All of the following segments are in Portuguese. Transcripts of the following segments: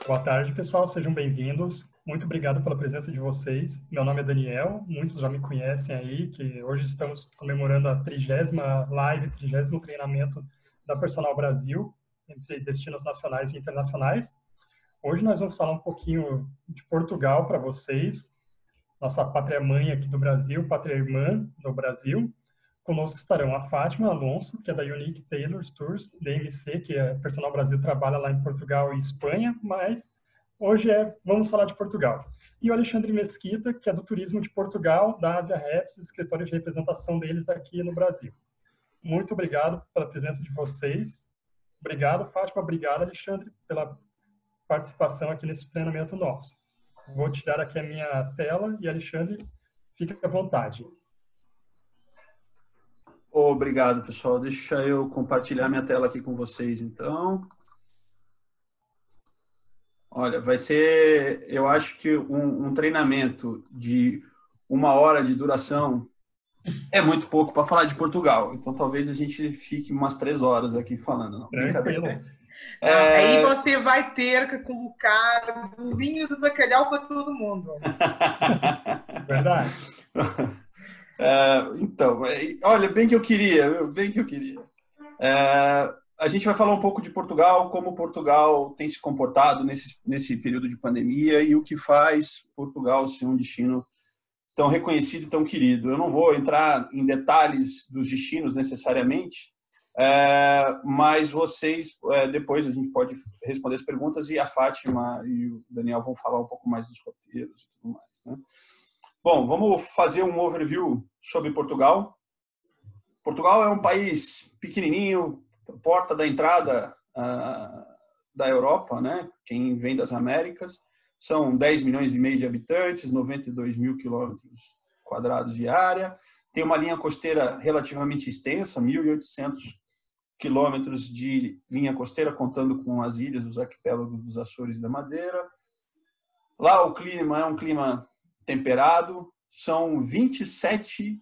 Boa tarde, pessoal. Sejam bem-vindos. Muito obrigado pela presença de vocês. Meu nome é Daniel. Muitos já me conhecem aí, que hoje estamos comemorando a 30ª live, 30º treinamento da Personal Brasil, entre destinos nacionais e internacionais. Hoje nós vamos falar um pouquinho de Portugal para vocês, nossa pátria-mãe aqui do Brasil, pátria-irmã do Brasil. Conosco estarão a Fátima Alonso, que é da Unique Tailors Tours, DMC, que é Personal Brasil, trabalha lá em Portugal e Espanha, mas hoje vamos falar de Portugal. E o Alexandre Mesquita, que é do Turismo de Portugal, da Avia Reps, escritório de representação deles aqui no Brasil. Muito obrigado pela presença de vocês. Obrigado, Fátima. Obrigado, Alexandre, pela participação aqui nesse treinamento nosso. Vou tirar aqui a minha tela e, Alexandre, fique à vontade. Obrigado, pessoal. Deixa eu compartilhar minha tela aqui com vocês, então. Olha, vai ser, eu acho que um treinamento de 1 hora de duração é muito pouco para falar de Portugal. Então, talvez a gente fique umas 3 horas aqui falando. Não, brincadeira. Aí você vai ter que colocar bolinho de bacalhau para todo mundo. Verdade. Então, olha, bem que eu queria. A gente vai falar um pouco de Portugal, como Portugal tem se comportado nesse período de pandemia e o que faz Portugal ser um destino tão reconhecido e tão querido. Eu não vou entrar em detalhes dos destinos necessariamente, mas vocês, depois a gente pode responder as perguntas e a Fátima e o Daniel vão falar um pouco mais dos roteiros e tudo mais, né? Bom, vamos fazer um overview sobre Portugal. Portugal é um país pequenininho, porta da entrada da Europa, né? Quem vem das Américas. São 10 milhões e meio de habitantes, 92 mil quilômetros quadrados de área. Tem uma linha costeira relativamente extensa, 1.800 quilômetros de linha costeira, contando com as ilhas, os arquipélagos dos Açores e da Madeira. Lá o clima é um clima temperado, são 27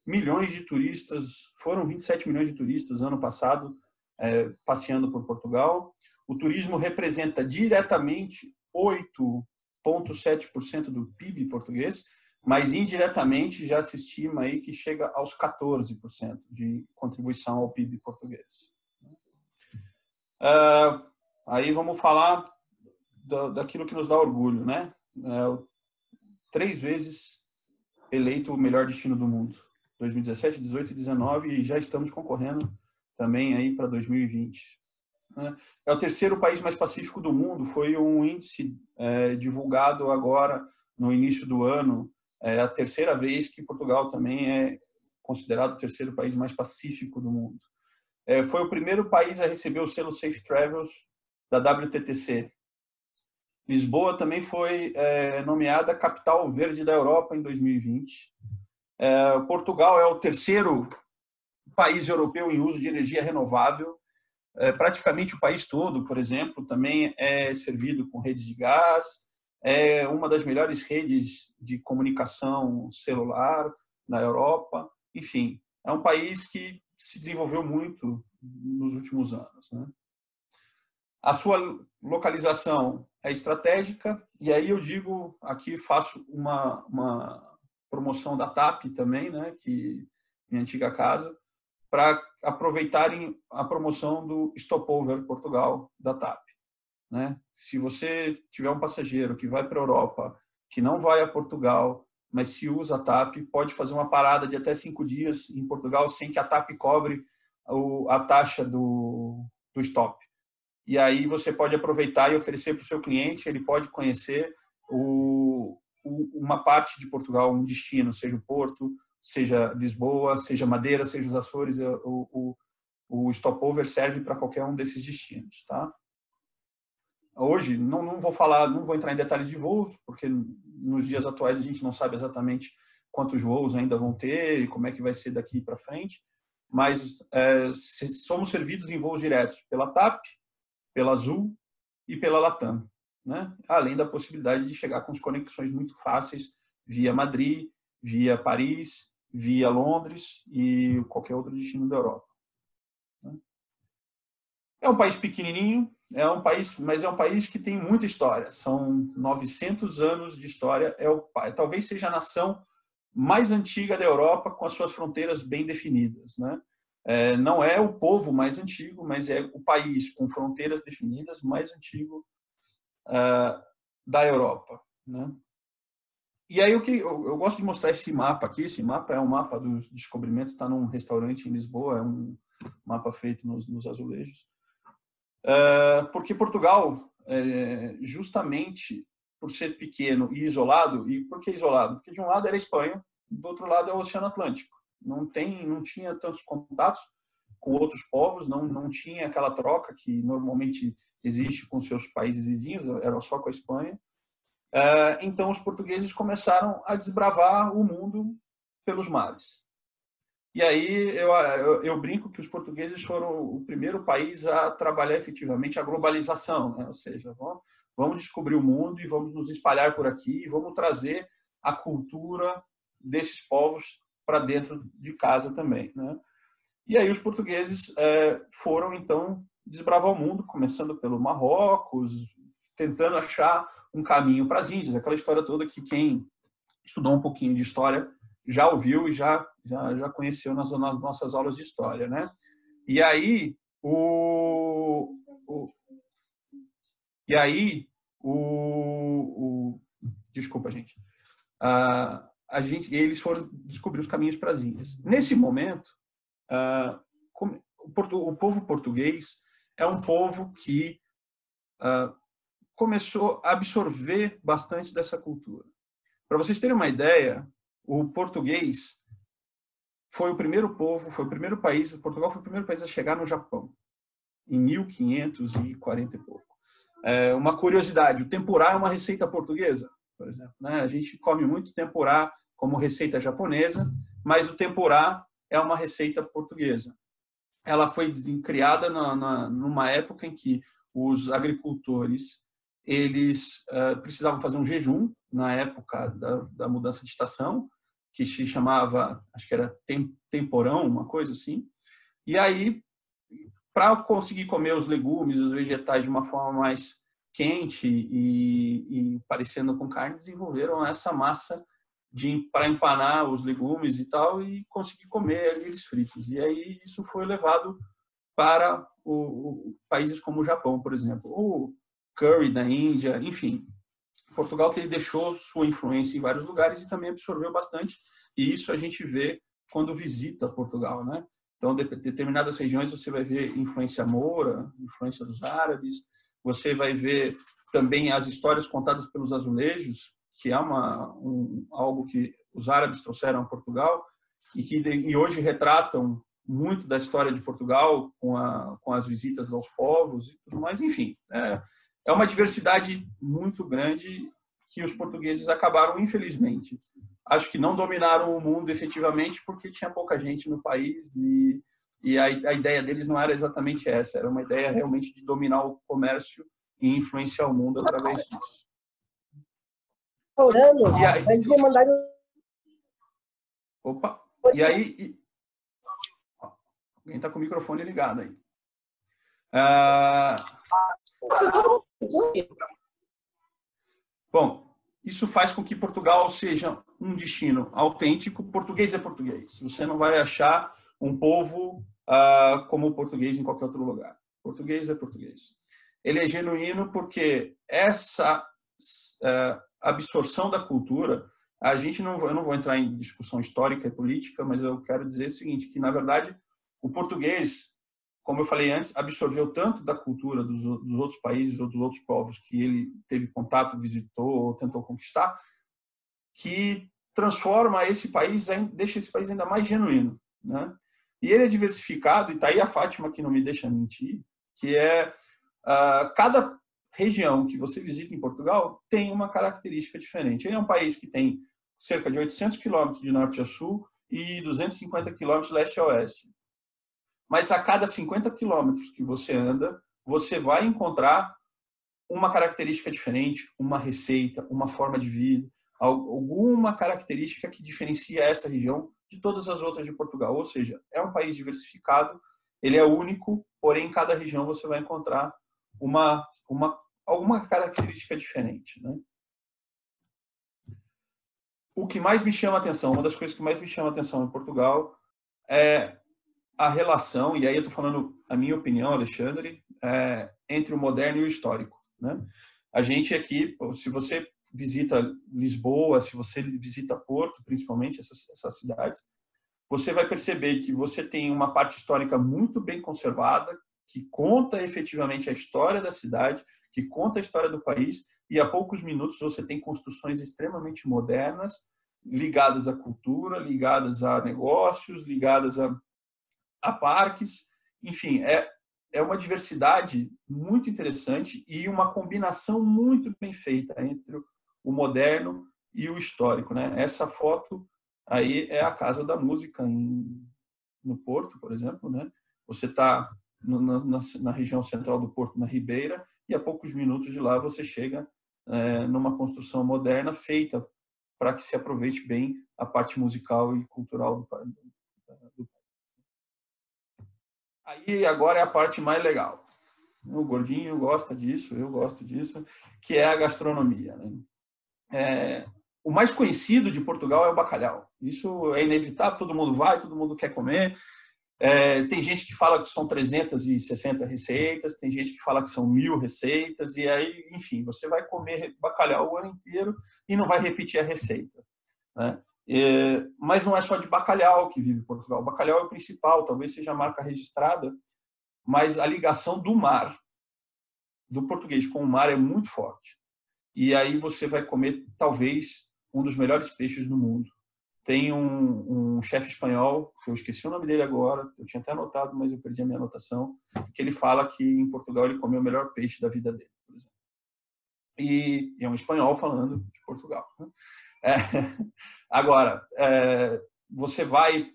milhões de turistas, foram 27 milhões de turistas ano passado passeando por Portugal. O turismo representa diretamente 8,7% do PIB português, mas indiretamente já se estima aí que chega aos 14% de contribuição ao PIB português. Aí vamos falar daquilo que nos dá orgulho, né? 3 vezes eleito o melhor destino do mundo, 2017, 18 e 19, e já estamos concorrendo também aí para 2020. É o 3º país mais pacífico do mundo, foi um índice divulgado agora no início do ano, a 3ª vez que Portugal também é considerado o 3º país mais pacífico do mundo. Foi o primeiro país a receber o selo Safe Travels da WTTC. Lisboa também foi nomeada Capital Verde da Europa em 2020. Portugal é o 3º país europeu em uso de energia renovável. Praticamente o país todo, por exemplo, também é servido com redes de gás. É uma das melhores redes de comunicação celular na Europa. Enfim, é um país que se desenvolveu muito nos últimos anos, né? A sua localização é estratégica, e aí eu digo, aqui faço uma promoção da TAP também, né, que minha antiga casa, para aproveitarem a promoção do Stopover Portugal da TAP, né? Se você tiver um passageiro que vai para a Europa, que não vai a Portugal, mas se usa a TAP, pode fazer uma parada de até 5 dias em Portugal sem que a TAP cobre a taxa do stop. E aí você pode aproveitar e oferecer para o seu cliente, ele pode conhecer uma parte de Portugal, um destino, seja o Porto, seja Lisboa, seja Madeira, seja os Açores. O stopover serve para qualquer um desses destinos, tá? Hoje, não vou entrar em detalhes de voos, porque nos dias atuais a gente não sabe exatamente quantos voos ainda vão ter e como é que vai ser daqui para frente, mas somos servidos em voos diretos pela TAP, pela Azul e pela Latam, né? Além da possibilidade de chegar com as conexões muito fáceis via Madrid, via Paris, via Londres e qualquer outro destino da Europa. É um país pequenininho, é um país, mas é um país que tem muita história. São 900 anos de história. Talvez seja a nação mais antiga da Europa, com as suas fronteiras bem definidas, né? Não é o povo mais antigo, mas é o país com fronteiras definidas mais antigo da Europa, né? E aí eu gosto de mostrar esse mapa aqui. Esse mapa é um mapa dos descobrimentos, está num restaurante em Lisboa, é um mapa feito nos azulejos. Porque Portugal, justamente por ser pequeno e isolado, e por que isolado? Porque de um lado era a Espanha, do outro lado é o Oceano Atlântico. Não tinha tantos contatos com outros povos, não tinha aquela troca que normalmente existe com seus países vizinhos, era só com a Espanha. Então os portugueses começaram a desbravar o mundo pelos mares. E aí eu brinco que os portugueses foram o primeiro país a trabalhar efetivamente a globalização, né? Ou seja, vamos descobrir o mundo e vamos nos espalhar por aqui e vamos trazer a cultura desses povos para dentro de casa também, né? E aí os portugueses foram, então, desbravar o mundo, começando pelo Marrocos, tentando achar um caminho para as Índias, aquela história toda que quem estudou um pouquinho de história já ouviu e já conheceu nas nossas aulas de história, né? E aí desculpa, gente. Eles foram descobrir os caminhos para as Índias. Nesse momento, o povo português é um povo que começou a absorver bastante dessa cultura. Para vocês terem uma ideia, o português foi o primeiro povo, foi o primeiro país, Portugal foi o primeiro país a chegar no Japão, em 1540 e pouco. Uma curiosidade, o tempurá é uma receita portuguesa, por exemplo, né? A gente come muito tempurá como receita japonesa, mas o tempurá é uma receita portuguesa. Ela foi criada numa época em que os agricultores eles precisavam fazer um jejum na época da mudança de estação, que se chamava, acho que era temporão, uma coisa assim. E aí, para conseguir comer os legumes, os vegetais de uma forma mais quente e parecendo com carne, desenvolveram essa massa para empanar os legumes e tal e conseguir comer eles fritos. E aí isso foi levado para países como o Japão, por exemplo, ou curry da Índia, enfim. Portugal deixou sua influência em vários lugares e também absorveu bastante, e isso a gente vê quando visita Portugal, né? Então, determinadas regiões você vai ver influência moura, influência dos árabes, você vai ver também as histórias contadas pelos azulejos, que é algo que os árabes trouxeram a Portugal e hoje retratam muito da história de Portugal com as visitas aos povos e tudo mais. Enfim, é uma diversidade muito grande que os portugueses acabaram, infelizmente, acho que não dominaram o mundo efetivamente porque tinha pouca gente no país e a ideia deles não era exatamente essa, era uma ideia realmente de dominar o comércio e influenciar o mundo através disso. Opa! E aí... Alguém está com o microfone ligado aí. Bom, isso faz com que Portugal seja um destino autêntico. Português é português. Você não vai achar um povo como o português em qualquer outro lugar. Português é português. Ele é genuíno porque essa absorção da cultura, eu não vou entrar em discussão histórica e política, mas eu quero dizer o seguinte, que na verdade o português, como eu falei antes, absorveu tanto da cultura dos outros países ou dos outros povos que ele teve contato, visitou ou tentou conquistar, que transforma esse país, deixa esse país ainda mais genuíno, né? E ele é diversificado, e está aí a Fátima que não me deixa mentir, que cada região que você visita em Portugal tem uma característica diferente. Ele é um país que tem cerca de 800 quilômetros de norte a sul e 250 quilômetros de leste a oeste. Mas a cada 50 quilômetros que você anda, você vai encontrar uma característica diferente, uma receita, uma forma de vida, alguma característica que diferencia essa região de todas as outras de Portugal. Ou seja, é um país diversificado, ele é único, porém em cada região você vai encontrar alguma característica diferente, né? O que mais me chama a atenção, uma das coisas que mais me chama a atenção em Portugal é a relação, e aí eu estou falando a minha opinião, Alexandre, entre o moderno e o histórico, né? A gente aqui, se você visita Lisboa, se você visita Porto, principalmente essas cidades, você vai perceber que você tem uma parte histórica muito bem conservada, que conta efetivamente a história da cidade, que conta a história do país, e a poucos minutos você tem construções extremamente modernas, ligadas à cultura, ligadas a negócios, ligadas a parques. Enfim, é uma diversidade muito interessante e uma combinação muito bem feita entre o moderno e o histórico, né? Essa foto aí é a Casa da Música no Porto, por exemplo, né? Você está na região central do Porto, na Ribeira, e a poucos minutos de lá você chega numa construção moderna feita para que se aproveite bem a parte musical e cultural do país. Aí agora é a parte mais legal. O Gordinho gosta disso, eu gosto disso, que é a gastronomia, né? O mais conhecido de Portugal é o bacalhau. Isso é inevitável, todo mundo vai, todo mundo quer comer. Tem gente que fala que são 360 receitas, tem gente que fala que são 1000 receitas, e aí, enfim, você vai comer bacalhau o ano inteiro e não vai repetir a receita, né? Mas não é só de bacalhau que vive Portugal. O bacalhau é o principal, talvez seja a marca registrada, mas a ligação do mar, do português com o mar, é muito forte. E aí você vai comer, talvez, um dos melhores peixes do mundo. Tem um chefe espanhol, que eu esqueci o nome dele agora, eu tinha até anotado, mas eu perdi a minha anotação, que ele fala que em Portugal ele comeu o melhor peixe da vida dele, por exemplo. E é um espanhol falando de Portugal, né? Agora, você vai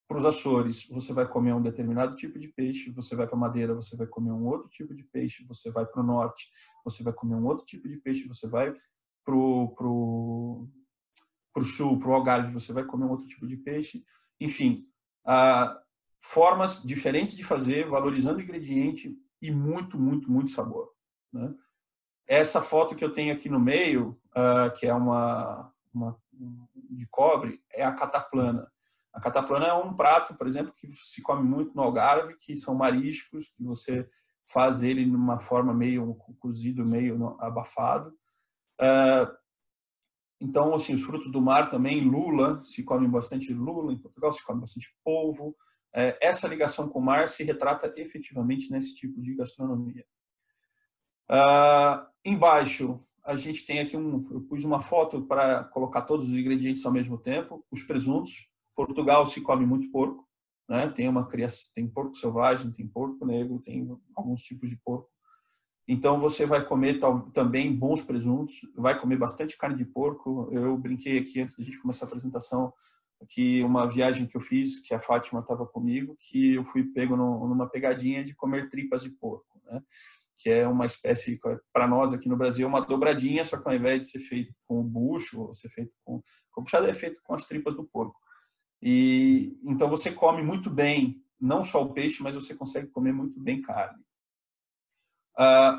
para os Açores, você vai comer um determinado tipo de peixe, você vai para Madeira, você vai comer um outro tipo de peixe, você vai para o norte, você vai comer um outro tipo de peixe, você vai para o sul, para o Algarve, você vai comer um outro tipo de peixe. Enfim, formas diferentes de fazer, valorizando o ingrediente e muito, muito, muito sabor, né? Essa foto que eu tenho aqui no meio, que é uma de cobre, é a cataplana. A cataplana é um prato, por exemplo, que se come muito no Algarve, que são mariscos, que você faz ele numa forma meio cozido, meio abafado. Então, assim, os frutos do mar também, lula, se come bastante lula em Portugal, se come bastante polvo. Essa ligação com o mar se retrata efetivamente nesse tipo de gastronomia. Embaixo, a gente tem aqui eu pus uma foto para colocar todos os ingredientes ao mesmo tempo. Os presuntos. Portugal se come muito porco, né? Tem porco selvagem, tem porco negro, tem alguns tipos de porco. Então você vai comer também bons presuntos, vai comer bastante carne de porco. Eu brinquei aqui antes da gente começar a apresentação que uma viagem que eu fiz, que a Fátima estava comigo, que eu fui pego numa pegadinha de comer tripas de porco, né? Que é uma espécie, para nós aqui no Brasil, uma dobradinha, só que ao invés de ser feito com o bucho, ou ser feito com buchada, é feito com as tripas do porco. E então você come muito bem, não só o peixe, mas você consegue comer muito bem carne.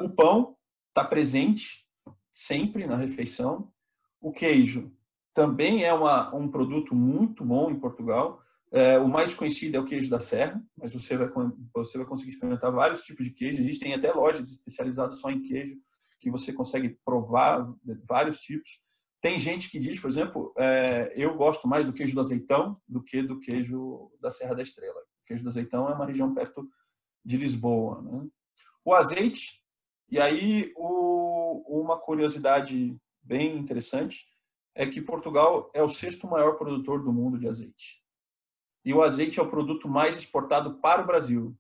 O pão está presente sempre na refeição. O queijo também é um produto muito bom em Portugal. O mais conhecido é o queijo da Serra, mas você vai conseguir experimentar vários tipos de queijo. Existem até lojas especializadas só em queijo, que você consegue provar vários tipos. Tem gente que diz, por exemplo, eu gosto mais do queijo do Azeitão do que do queijo da Serra da Estrela. O queijo do Azeitão é uma região perto de Lisboa, né? O azeite, e aí uma curiosidade bem interessante é que Portugal é o 6º maior produtor do mundo de azeite. E o azeite é o produto mais exportado para o Brasil,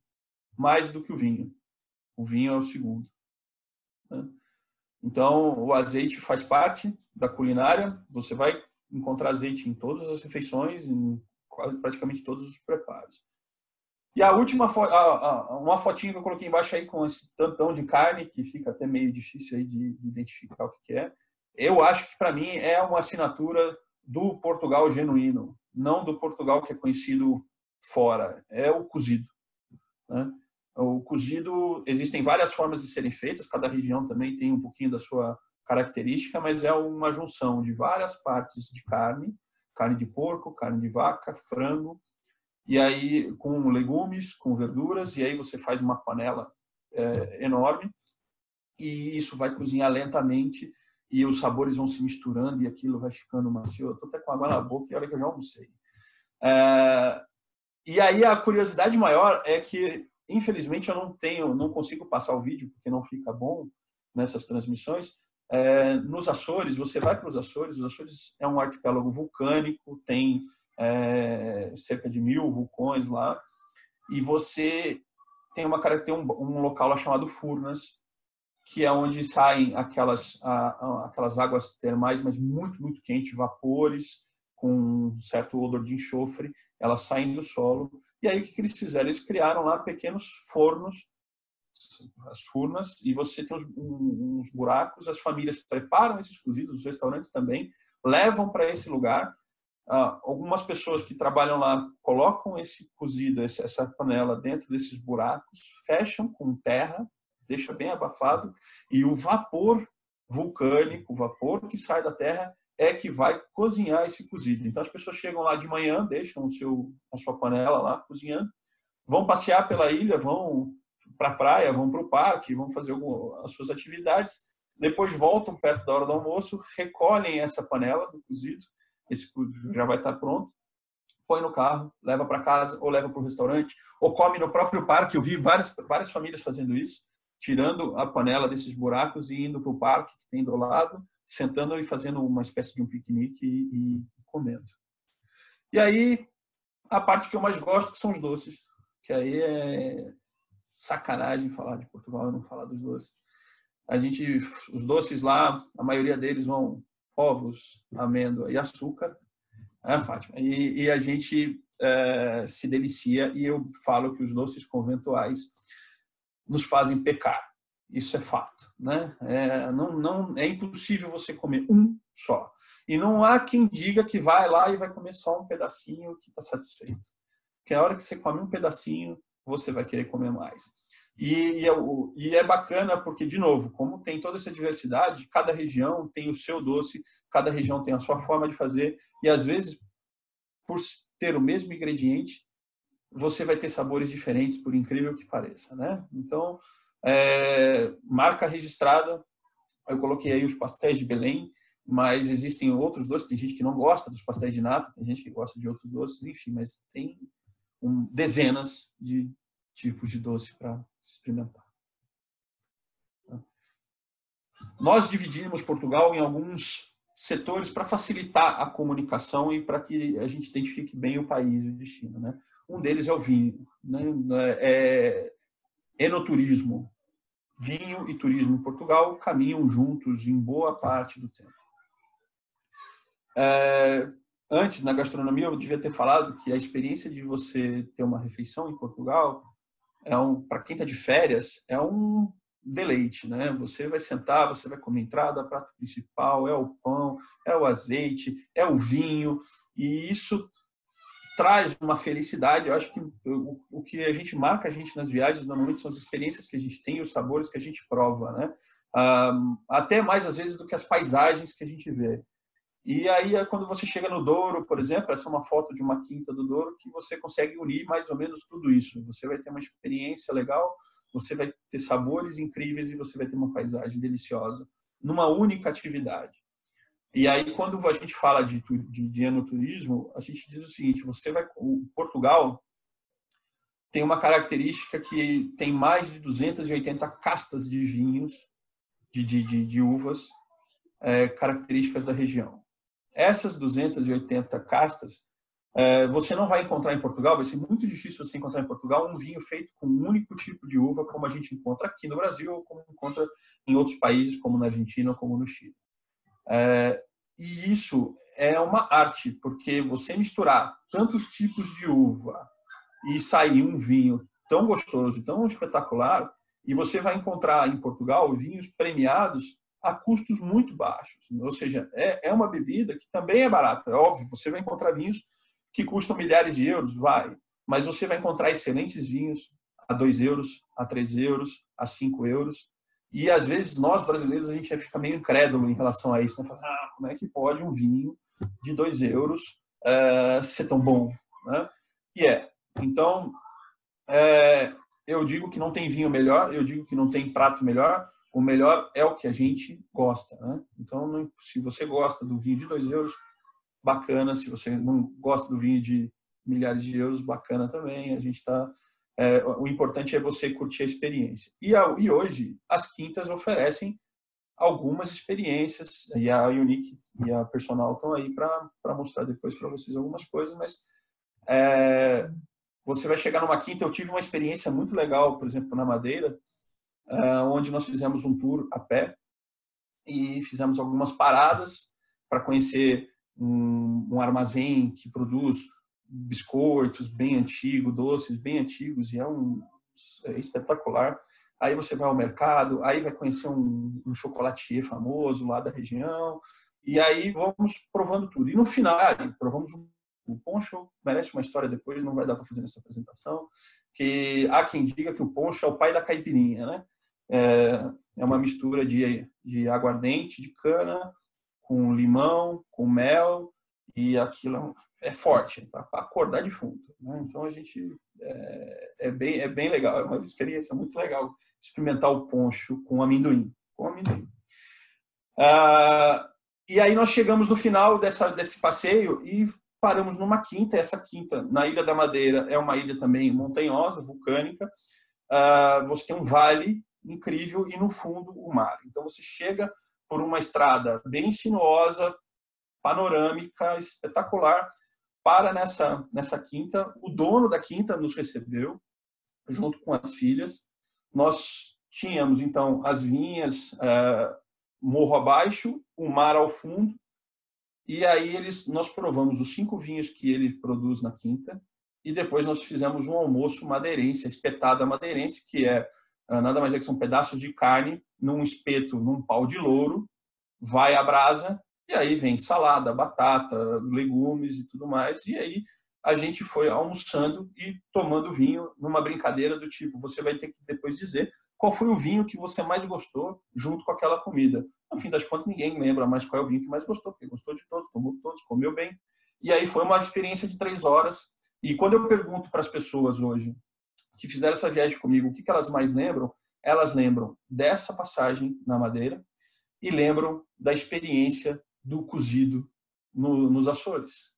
mais do que o vinho. O vinho é o 2º, né? Então, o azeite faz parte da culinária. Você vai encontrar azeite em todas as refeições, em praticamente todos os preparos. E a última uma fotinha que eu coloquei embaixo aí com esse tantão de carne, que fica até meio difícil aí de identificar o que é. Eu acho que, para mim, é uma assinatura do Portugal genuíno, não do Portugal que é conhecido fora. É o cozido, né? O cozido, existem várias formas de serem feitas, cada região também tem um pouquinho da sua característica, mas é uma junção de várias partes de carne, carne de porco, carne de vaca, frango, e aí com legumes, com verduras, e aí você faz uma panela enorme, e isso vai cozinhar lentamente, e os sabores vão se misturando, e aquilo vai ficando macio. Eu estou até com água na boca, e olha que eu já almocei. E aí a curiosidade maior é que, infelizmente, eu não consigo passar o vídeo, porque não fica bom nessas transmissões. Nos Açores, você vai para os Açores é um arquipélago vulcânico, tem cerca de 1000 vulcões lá, e você tem um local lá chamado Furnas, que é onde saem aquelas águas termais, mas muito, muito quente, vapores, com um certo odor de enxofre, elas saem do solo. E aí o que eles fizeram? Eles criaram lá pequenos fornos, as furnas, e você tem uns buracos, as famílias preparam esses cozidos, os restaurantes também, levam para esse lugar. Algumas pessoas que trabalham lá colocam esse cozido, essa panela dentro desses buracos, fecham com terra, deixa bem abafado, e o vapor vulcânico, o vapor que sai da terra, é que vai cozinhar esse cozido. Então as pessoas chegam lá de manhã, deixam a sua panela lá cozinhando, vão passear pela ilha, vão para a praia, vão para o parque, vão fazer as suas atividades, depois voltam perto da hora do almoço, recolhem essa panela do cozido, esse cozido já vai estar pronto, põe no carro, leva para casa, ou leva para o restaurante, ou come no próprio parque. Eu vi várias famílias fazendo isso, tirando a panela desses buracos e indo para o parque que tem do lado, sentando e fazendo uma espécie de um piquenique e comendo. E aí, a parte que eu mais gosto são os doces, que aí é sacanagem falar de Portugal e não falar dos doces. Os doces lá, a maioria deles vão ovos, amêndoa e açúcar, Fátima? E a gente se delicia, e eu falo que os doces conventuais nos fazem pecar. Isso é fato, né? Não é impossível você comer um só. E não há quem diga que vai lá e vai comer só um pedacinho que está satisfeito. Porque a hora que você come um pedacinho, você vai querer comer mais. E é bacana porque, de novo, como tem toda essa diversidade, cada região tem o seu doce, cada região tem a sua forma de fazer, e às vezes, por ter o mesmo ingrediente, você vai ter sabores diferentes, por incrível que pareça, né? Então, marca registrada, eu coloquei aí os pastéis de Belém, mas existem outros doces, tem gente que não gosta dos pastéis de nata, tem gente que gosta de outros doces, enfim, mas tem dezenas de tipos de doce para experimentar. Nós dividimos Portugal em alguns setores para facilitar a comunicação e para que a gente identifique bem o país e o destino, né? Um deles é o vinho, né? Enoturismo. Vinho e turismo em Portugal caminham juntos em boa parte do tempo. Antes, na gastronomia, eu devia ter falado que a experiência de você ter uma refeição em Portugal, para quem está de férias, é um deleite, né? Você vai sentar, você vai comer entrada, prato principal, é o pão, é o azeite, é o vinho, e isso traz uma felicidade. Eu acho que o que a gente marca a gente nas viagens normalmente são as experiências que a gente tem e os sabores que a gente prova, né? Até mais às vezes do que as paisagens que a gente vê. E aí, quando você chega no Douro, por exemplo, essa é uma foto de uma quinta do Douro, que você consegue unir mais ou menos tudo isso. Você vai ter uma experiência legal, você vai ter sabores incríveis e você vai ter uma paisagem deliciosa numa única atividade. E aí, quando a gente fala de enoturismo, a gente diz o seguinte: Portugal tem uma característica que tem mais de 280 castas de vinhos, de uvas, características da região. Essas 280 castas, você não vai encontrar em Portugal, vai ser muito difícil você encontrar em Portugal um vinho feito com um único tipo de uva, como a gente encontra aqui no Brasil, ou como encontra em outros países, como na Argentina ou como no Chile. E isso é uma arte, porque você misturar tantos tipos de uva e sair um vinho tão gostoso, tão espetacular, e você vai encontrar em Portugal vinhos premiados a custos muito baixos. Ou seja, é uma bebida que também é barata. É óbvio, você vai encontrar vinhos que custam milhares de euros, mas você vai encontrar excelentes vinhos a 2 euros, a 3 euros, a 5 euros. E, às vezes, nós, brasileiros, a gente fica meio incrédulo em relação a isso. Né? Fala, como é que pode um vinho de 2 euros ser tão bom? Né? E Então, eu digo que não tem vinho melhor, eu digo que não tem prato melhor. O melhor é o que a gente gosta. Né? Então, se você gosta do vinho de 2 euros, bacana. Se você não gosta do vinho de milhares de euros, bacana também. A gente está... o importante é você curtir a experiência. E hoje, as quintas oferecem algumas experiências, e a Unique e a Personal estão aí para mostrar depois para vocês algumas coisas, mas você vai chegar numa quinta. Eu tive uma experiência muito legal, por exemplo, na Madeira, onde nós fizemos um tour a pé e fizemos algumas paradas para conhecer um armazém que produz biscoitos bem antigos, doces bem antigos, e é espetacular. Aí você vai ao mercado, aí vai conhecer um chocolatier famoso lá da região, e aí vamos provando tudo. E no final, provamos o poncho, merece uma história depois, não vai dar para fazer nessa apresentação, que há quem diga que o poncho é o pai da caipirinha, né? É uma mistura de aguardente, de cana, com limão, com mel, e aquilo é forte, para acordar defunto. Né? Então, a gente é bem legal, é uma experiência muito legal experimentar o poncho com amendoim. E aí nós chegamos no final desse passeio e paramos numa quinta. Essa quinta, na Ilha da Madeira, é uma ilha também montanhosa, vulcânica. Você tem um vale incrível e no fundo o mar. Então você chega por uma estrada bem sinuosa, panorâmica, espetacular, para nessa quinta. O dono da quinta nos recebeu, junto com as filhas. Nós tínhamos, então, as vinhas morro abaixo, o mar ao fundo, e aí nós provamos os 5 vinhos que ele produz na quinta, e depois nós fizemos um almoço madeirense, a espetada madeirense, que nada mais é que são pedaços de carne num espeto, num pau de louro, vai à brasa, e aí vem salada, batata, legumes e tudo mais. E aí a gente foi almoçando e tomando vinho numa brincadeira do tipo, você vai ter que depois dizer qual foi o vinho que você mais gostou junto com aquela comida. No fim das contas, ninguém lembra mais qual é o vinho que mais gostou, porque gostou de todos, tomou todos, comeu bem. E aí foi uma experiência de 3 horas. E quando eu pergunto para as pessoas hoje que fizeram essa viagem comigo, o que elas mais lembram, elas lembram dessa passagem na Madeira e lembram da experiência do cozido nos Açores.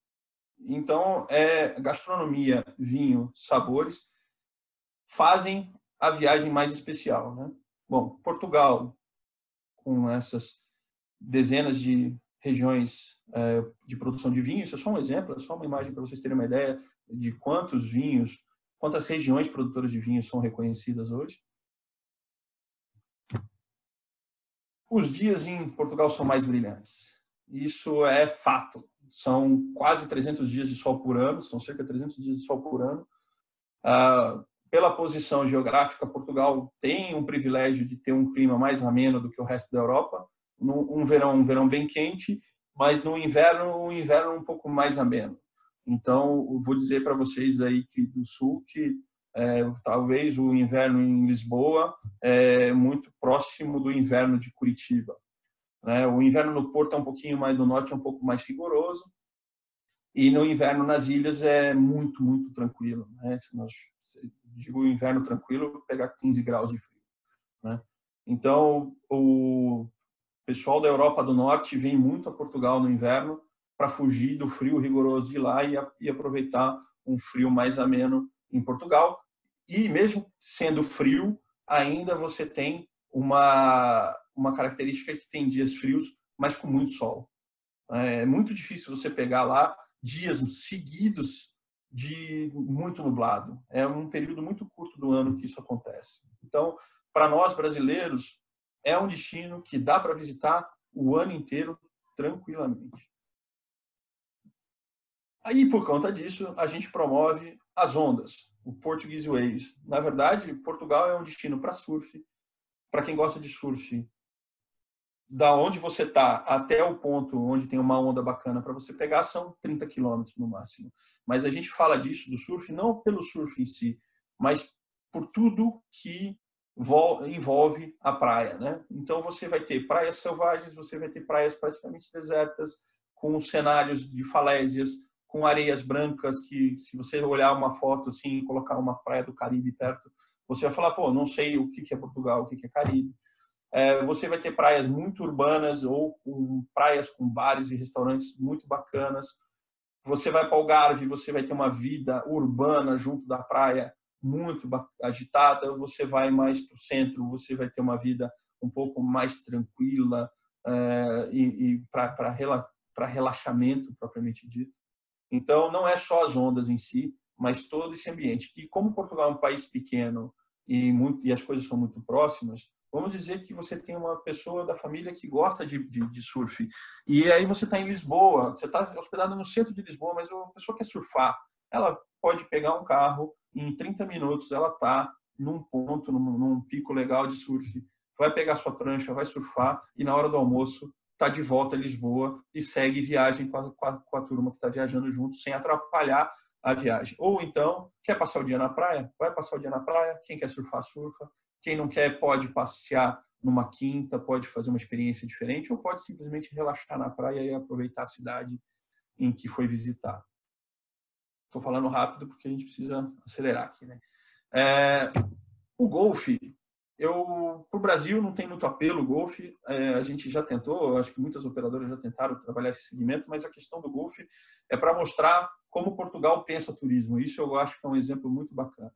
Então, gastronomia, vinho, sabores fazem a viagem mais especial. Né? Bom, Portugal, com essas dezenas de regiões de produção de vinho, isso é só um exemplo, é só uma imagem para vocês terem uma ideia de quantas regiões produtoras de vinho são reconhecidas hoje. Os dias em Portugal são mais brilhantes. Isso é fato. São quase 300 dias de sol por ano, são cerca de 300 dias de sol por ano. Pela posição geográfica, Portugal tem um privilégio de ter um clima mais ameno do que o resto da Europa. Um verão bem quente, mas no inverno, um inverno um pouco mais ameno. Então, eu vou dizer para vocês aí do Sul que talvez o inverno em Lisboa é muito próximo do inverno de Curitiba. O inverno no Porto é um pouquinho mais do norte, é um pouco mais rigoroso, e no inverno nas ilhas é muito, muito tranquilo. Se nós digo inverno tranquilo, pegar 15 graus de frio. Então, o pessoal da Europa do Norte vem muito a Portugal no inverno para fugir do frio rigoroso de lá e aproveitar um frio mais ameno em Portugal. E mesmo sendo frio, ainda você tem uma característica que tem dias frios, mas com muito sol. É muito difícil você pegar lá dias seguidos de muito nublado. É um período muito curto do ano que isso acontece. Então, para nós brasileiros, é um destino que dá para visitar o ano inteiro tranquilamente. Aí, por conta disso, a gente promove as ondas, o Portuguese Waves. Na verdade, Portugal é um destino para surf, para quem gosta de surf. Da onde você está até o ponto onde tem uma onda bacana para você pegar são 30 quilômetros no máximo. Mas a gente fala disso, do surf, não pelo surf em si, mas por tudo que envolve a praia, né? Então você vai ter praias selvagens, você vai ter praias praticamente desertas, com cenários de falésias, com areias brancas que, se você olhar uma foto assim e colocar uma praia do Caribe perto, você vai falar, pô, não sei o que é Portugal, o que é Caribe. Você vai ter praias muito urbanas ou praias com bares e restaurantes muito bacanas. Você vai para o Algarve, você vai ter uma vida urbana junto da praia muito agitada. Você vai mais para o centro, você vai ter uma vida um pouco mais tranquila e para relaxamento propriamente dito. Então, não é só as ondas em si, mas todo esse ambiente. E como Portugal é um país pequeno e as coisas são muito próximas, vamos dizer que você tem uma pessoa da família que gosta de surf. E aí você está em Lisboa, você está hospedado no centro de Lisboa, mas a pessoa quer surfar. Ela pode pegar um carro e em 30 minutos ela está num ponto, num pico legal de surf. Vai pegar sua prancha, vai surfar e na hora do almoço está de volta a Lisboa e segue viagem com a turma que está viajando junto, sem atrapalhar a viagem. Ou então, quer passar o dia na praia? Vai passar o dia na praia. Quem quer surfar, surfa. Quem não quer pode passear numa quinta, pode fazer uma experiência diferente ou pode simplesmente relaxar na praia e aproveitar a cidade em que foi visitar. Estou falando rápido porque a gente precisa acelerar aqui, né? O golfe, para o Brasil não tem muito apelo o golfe. A gente já tentou, acho que muitas operadoras já tentaram trabalhar esse segmento, mas a questão do golfe é para mostrar como Portugal pensa turismo. Isso eu acho que é um exemplo muito bacana.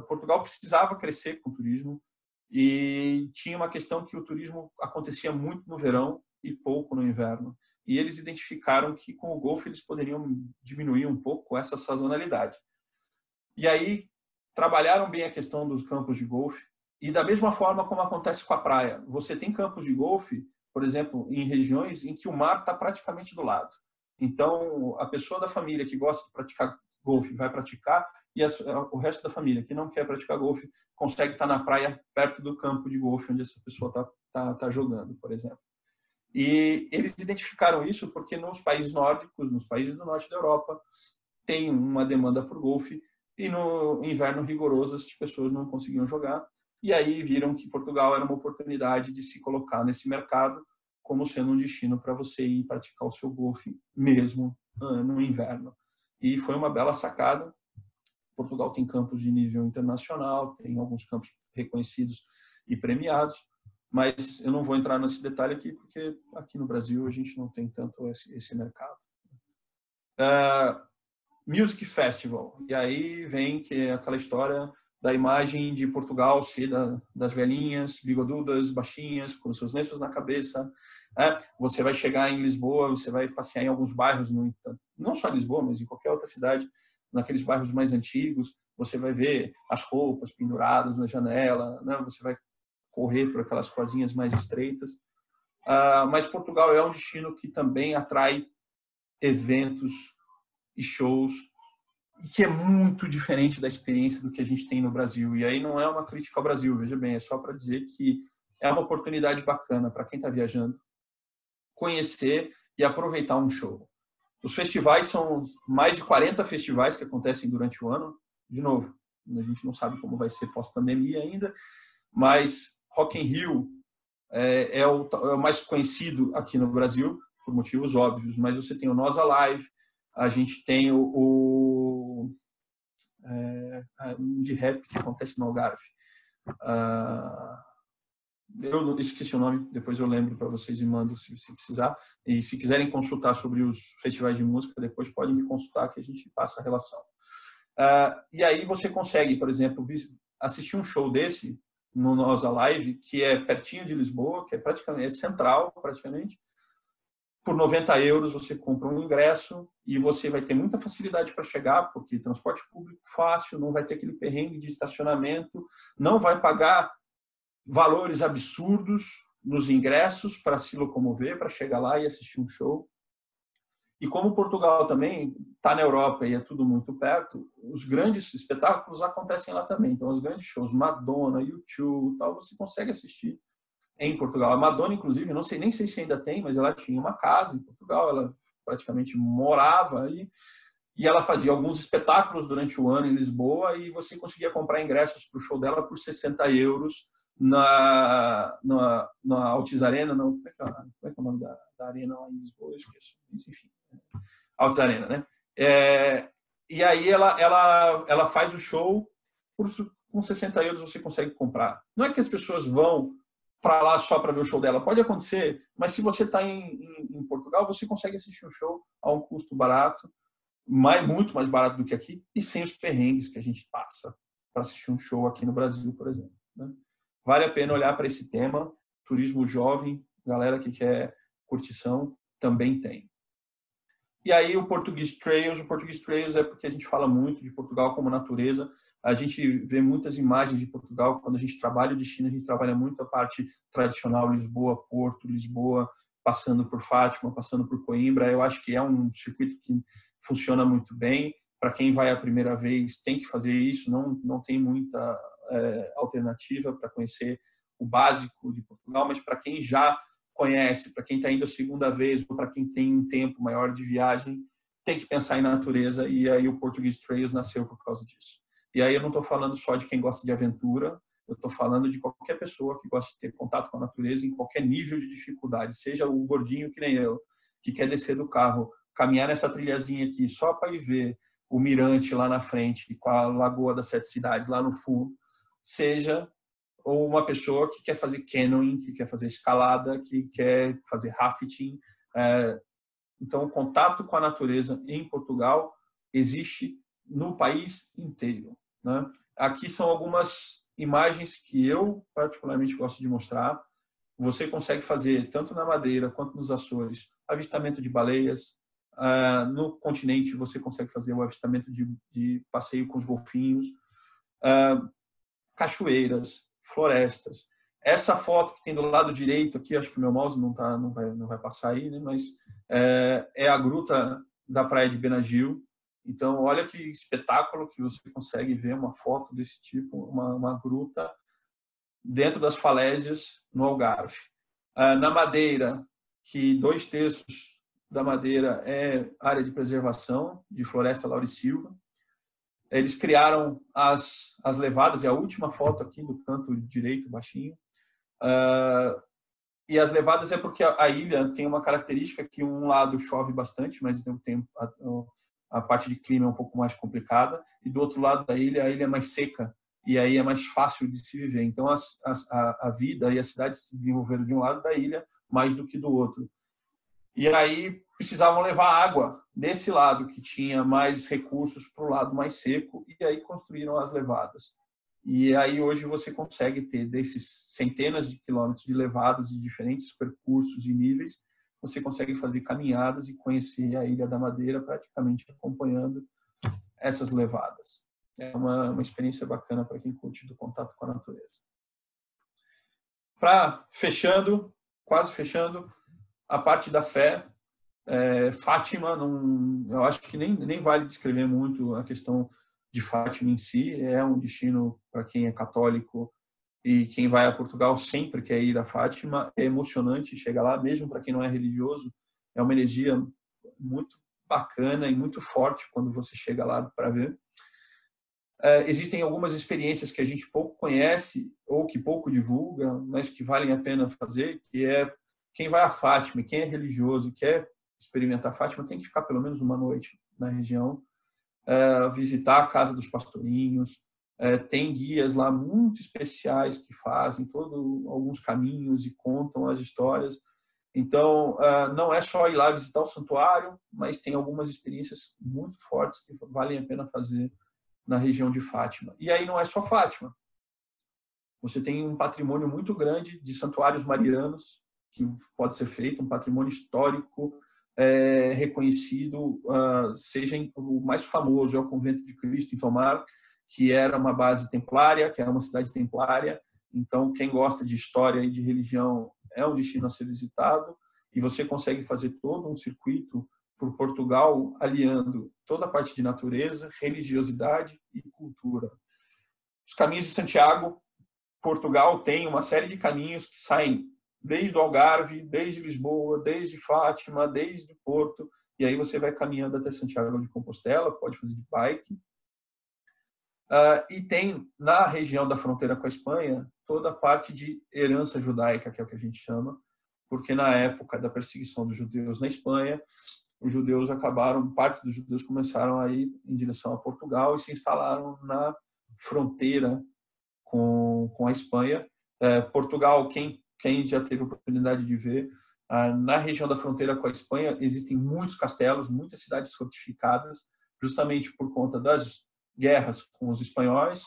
Portugal precisava crescer com o turismo e tinha uma questão que o turismo acontecia muito no verão e pouco no inverno. E eles identificaram que com o golfe eles poderiam diminuir um pouco essa sazonalidade. E aí trabalharam bem a questão dos campos de golfe e da mesma forma como acontece com a praia. Você tem campos de golfe, por exemplo, em regiões em que o mar está praticamente do lado. Então, a pessoa da família que gosta de praticar golfe vai praticar e o resto da família que não quer praticar golfe consegue estar na praia perto do campo de golfe onde essa pessoa está jogando, por exemplo. E eles identificaram isso porque nos países nórdicos, nos países do norte da Europa, tem uma demanda por golfe e no inverno rigoroso as pessoas não conseguiam jogar. E aí viram que Portugal era uma oportunidade de se colocar nesse mercado como sendo um destino para você ir praticar o seu golfe mesmo no inverno. E foi uma bela sacada. Portugal tem campos de nível internacional, tem alguns campos reconhecidos e premiados, mas eu não vou entrar nesse detalhe aqui, porque aqui no Brasil a gente não tem tanto esse mercado. Music Festival. E aí vem que é aquela história da imagem de Portugal ser das velhinhas, bigodudas, baixinhas, com seus lenços na cabeça. Você vai chegar em Lisboa, você vai passear em alguns bairros, não só em Lisboa, mas em qualquer outra cidade, naqueles bairros mais antigos, você vai ver as roupas penduradas na janela, né? Você vai correr por aquelas ruazinhas mais estreitas. Mas Portugal é um destino que também atrai eventos e shows, que é muito diferente da experiência do que a gente tem no Brasil. E aí não é uma crítica ao Brasil, veja bem, é só para dizer que é uma oportunidade bacana para quem está viajando conhecer e aproveitar um show. Os festivais são mais de 40 festivais que acontecem durante o ano. De novo, a gente não sabe como vai ser pós-pandemia ainda, mas Rock in Rio é o mais conhecido aqui no Brasil, por motivos óbvios, mas você tem o Nós Alive, a gente tem um de rap que acontece no Algarve. Eu esqueci o nome, depois eu lembro para vocês e mando se precisar. E se quiserem consultar sobre os festivais de música, depois podem me consultar que a gente passa a relação. E aí você consegue, por exemplo, assistir um show desse no Nós Alive, que é pertinho de Lisboa, que é central praticamente. Por 90 euros você compra um ingresso e você vai ter muita facilidade para chegar, porque transporte público fácil, não vai ter aquele perrengue de estacionamento, não vai pagar valores absurdos nos ingressos para se locomover, para chegar lá e assistir um show. E como Portugal também está na Europa e é tudo muito perto, os grandes espetáculos acontecem lá também. Então, os grandes shows, Madonna, U2, tal, você consegue assistir em Portugal. A Madonna, inclusive, nem sei se ainda tem, mas ela tinha uma casa em Portugal, ela praticamente morava aí. e ela fazia alguns espetáculos durante o ano em Lisboa e você conseguia comprar ingressos para o show dela por 60 euros na Altice Arena. Não, como é que é o nome da arena lá em Lisboa? Eu esqueço. Mas, enfim, Altice Arena, né? E aí ela faz o show com 60 euros você consegue comprar. Não é que as pessoas vão para lá só para ver o show dela. Pode acontecer, mas se você está em Portugal, você consegue assistir um show a um custo barato, muito mais barato do que aqui, e sem os perrengues que a gente passa para assistir um show aqui no Brasil, por exemplo. Né? Vale a pena olhar para esse tema. Turismo jovem, galera que quer curtição, também tem. E aí o Portuguese Trails é porque a gente fala muito de Portugal como natureza. A gente vê muitas imagens de Portugal. Quando a gente trabalha o destino, a gente trabalha muito a parte tradicional, Lisboa, Porto, Lisboa, passando por Fátima, passando por Coimbra. Eu acho que é um circuito que funciona muito bem. Para quem vai a primeira vez, tem que fazer isso. Não tem muita alternativa para conhecer o básico de Portugal, mas para quem já conhece, para quem está indo a segunda vez ou para quem tem um tempo maior de viagem, tem que pensar em natureza, e aí o Portuguese Trails nasceu por causa disso. E aí eu não estou falando só de quem gosta de aventura, eu estou falando de qualquer pessoa que gosta de ter contato com a natureza em qualquer nível de dificuldade, seja o gordinho que nem eu, que quer descer do carro, caminhar nessa trilhazinha aqui só para ir ver o mirante lá na frente, com a Lagoa das Sete Cidades lá no fundo, seja ou uma pessoa que quer fazer canoeing, que quer fazer escalada, que quer fazer rafting. Então, o contato com a natureza em Portugal existe no país inteiro. Né? Aqui são algumas imagens que eu particularmente gosto de mostrar. Você consegue fazer, tanto na Madeira quanto nos Açores, avistamento de baleias. No continente, você consegue fazer o avistamento de passeio com os golfinhos. Cachoeiras, florestas. Essa foto que tem do lado direito aqui, acho que o meu mouse não vai passar aí, né? Mas é a gruta da praia de Benagil. Então, olha que espetáculo que você consegue ver uma foto desse tipo, uma gruta dentro das falésias no Algarve. Na Madeira, que 2/3 da Madeira é área de preservação de floresta laurisilva. Eles criaram as levadas, é a última foto aqui do canto direito, baixinho. E as levadas é porque a ilha tem uma característica que um lado chove bastante, mas tem a parte de clima é um pouco mais complicada, e do outro lado da ilha, a ilha é mais seca, e aí é mais fácil de se viver. Então, a vida e a cidade se desenvolveram de um lado da ilha mais do que do outro. E aí precisavam levar água desse lado que tinha mais recursos para o lado mais seco, e aí construíram as levadas. E aí hoje você consegue ter desses centenas de quilômetros de levadas de diferentes percursos e níveis, você consegue fazer caminhadas e conhecer a Ilha da Madeira praticamente acompanhando essas levadas. É uma experiência bacana para quem curte do contato com a natureza. Quase fechando, a parte da fé, Fátima, eu acho que nem vale descrever muito a questão de Fátima em si. É um destino para quem é católico e quem vai a Portugal sempre quer ir a Fátima. É emocionante chegar lá, mesmo para quem não é religioso. É uma energia muito bacana e muito forte quando você chega lá para ver. Existem algumas experiências que a gente pouco conhece ou que pouco divulga, mas que valem a pena fazer, que é quem vai a Fátima, quem é religioso e quer experimentar Fátima, tem que ficar pelo menos uma noite na região, visitar a Casa dos Pastorinhos. Tem guias lá muito especiais que fazem alguns caminhos e contam as histórias. Então, não é só ir lá visitar o santuário, mas tem algumas experiências muito fortes que valem a pena fazer na região de Fátima. E aí não é só Fátima. Você tem um patrimônio muito grande de santuários marianos que pode ser feito, um patrimônio histórico reconhecido, seja o mais famoso é o Convento de Cristo em Tomar, que era uma base templária, que é uma cidade templária. Então, quem gosta de história e de religião é um destino a ser visitado, e você consegue fazer todo um circuito por Portugal, aliando toda a parte de natureza, religiosidade e cultura. Os caminhos de Santiago, Portugal tem uma série de caminhos que saem desde o Algarve, desde Lisboa, desde Fátima, desde Porto, e aí você vai caminhando até Santiago de Compostela, pode fazer de bike. E tem, na região da fronteira com a Espanha, toda a parte de herança judaica, que é o que a gente chama, porque na época da perseguição dos judeus na Espanha, parte dos judeus começaram a ir em direção a Portugal e se instalaram na fronteira com a Espanha. Portugal, quem já teve a oportunidade de ver, na região da fronteira com a Espanha existem muitos castelos, muitas cidades fortificadas, justamente por conta das guerras com os espanhóis.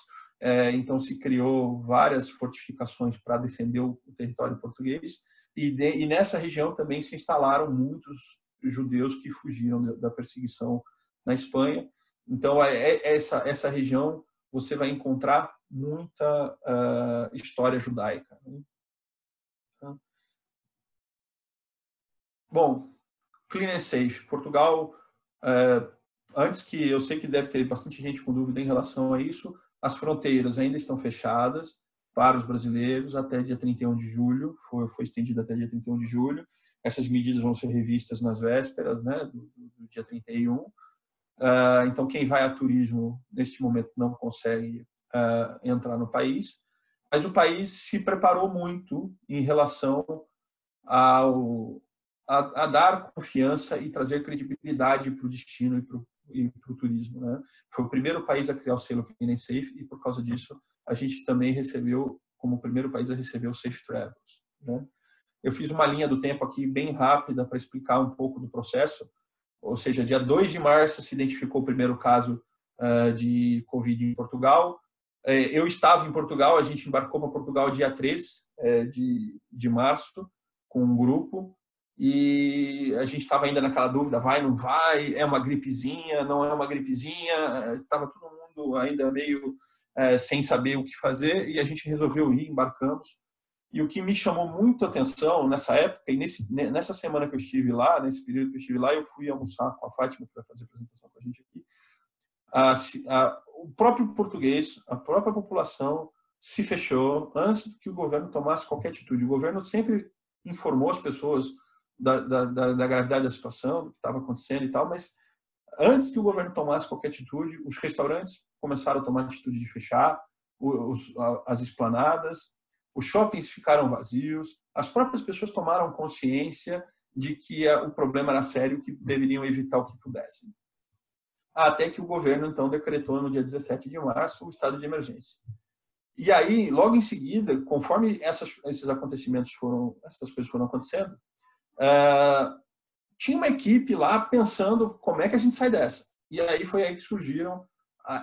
Então se criou várias fortificações para defender o território português, e nessa região também se instalaram muitos judeus que fugiram da perseguição na Espanha. Então essa região você vai encontrar muita história judaica. Bom, Clean and Safe. Portugal, antes que eu sei que deve ter bastante gente com dúvida em relação a isso, as fronteiras ainda estão fechadas para os brasileiros até dia 31 de julho, foi estendido até dia 31 de julho. Essas medidas vão ser revistas nas vésperas, né, do dia 31. Então, quem vai a turismo, neste momento, não consegue entrar no país. Mas o país se preparou muito em relação a dar confiança e trazer credibilidade para o destino e para o turismo, né? Foi o primeiro país a criar o selo Clean and Safe, e por causa disso a gente também recebeu, como o primeiro país a receber o Safe Travels, né? Eu fiz uma linha do tempo aqui bem rápida para explicar um pouco do processo. Ou seja, dia 2 de março se identificou o primeiro caso de Covid em Portugal. Eu estava em Portugal, a gente embarcou para Portugal dia 3 de março com um grupo, e a gente estava ainda naquela dúvida, vai, não vai, é uma gripezinha, não é uma gripezinha, estava todo mundo ainda meio sem saber o que fazer, e a gente resolveu ir, embarcamos. E o que me chamou muito a atenção nessa época, e nessa semana que eu estive lá, nesse período que eu estive lá, eu fui almoçar com a Fátima, que vai fazer a apresentação com a gente aqui. O próprio português, a própria população se fechou antes que o governo tomasse qualquer atitude. O governo sempre informou as pessoas da gravidade da situação, do que estava acontecendo e tal, mas antes que o governo tomasse qualquer atitude, os restaurantes começaram a tomar a atitude de fechar, as esplanadas, os shoppings ficaram vazios, as próprias pessoas tomaram consciência de que o problema era sério, que deveriam evitar o que pudessem. Até que o governo, então, decretou no dia 17 de março o estado de emergência. E aí, logo em seguida, conforme esses acontecimentos essas coisas foram acontecendo, tinha uma equipe lá pensando como é que a gente sai dessa. E aí foi aí que surgiram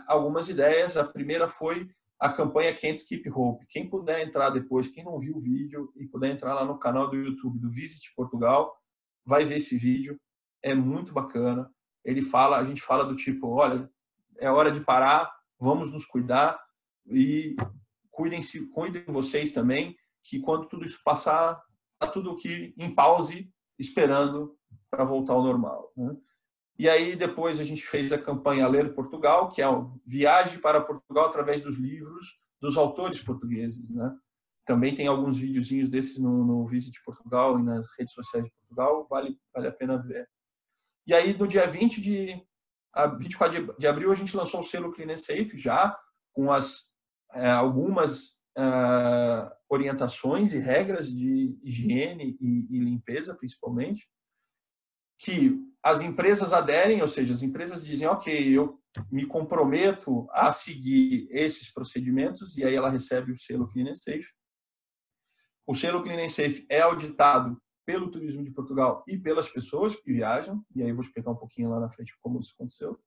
algumas ideias. A primeira foi a campanha Can't Keep Hope. Quem puder entrar depois, quem não viu o vídeo e puder entrar lá no canal do YouTube do Visit Portugal, vai ver esse vídeo. É muito bacana. A gente fala do tipo, olha, é hora de parar, vamos nos cuidar e cuidem vocês também, que quando tudo isso passar, está tudo aqui em pause, esperando para voltar ao normal, né? E aí depois a gente fez a campanha Ler Portugal, que é uma viagem para Portugal através dos livros dos autores portugueses, né? Também tem alguns videozinhos desses no Visit Portugal e nas redes sociais de Portugal, vale a pena ver. E aí no dia 24 de abril a gente lançou o selo Clean and Safe, já com algumas orientações e regras de higiene e limpeza, principalmente, que as empresas aderem, ou seja, as empresas dizem, ok, eu me comprometo a seguir esses procedimentos, e aí ela recebe o selo Clean and Safe. O selo Clean and Safe é auditado pelo Turismo de Portugal e pelas pessoas que viajam, e aí eu vou explicar um pouquinho lá na frente como isso aconteceu.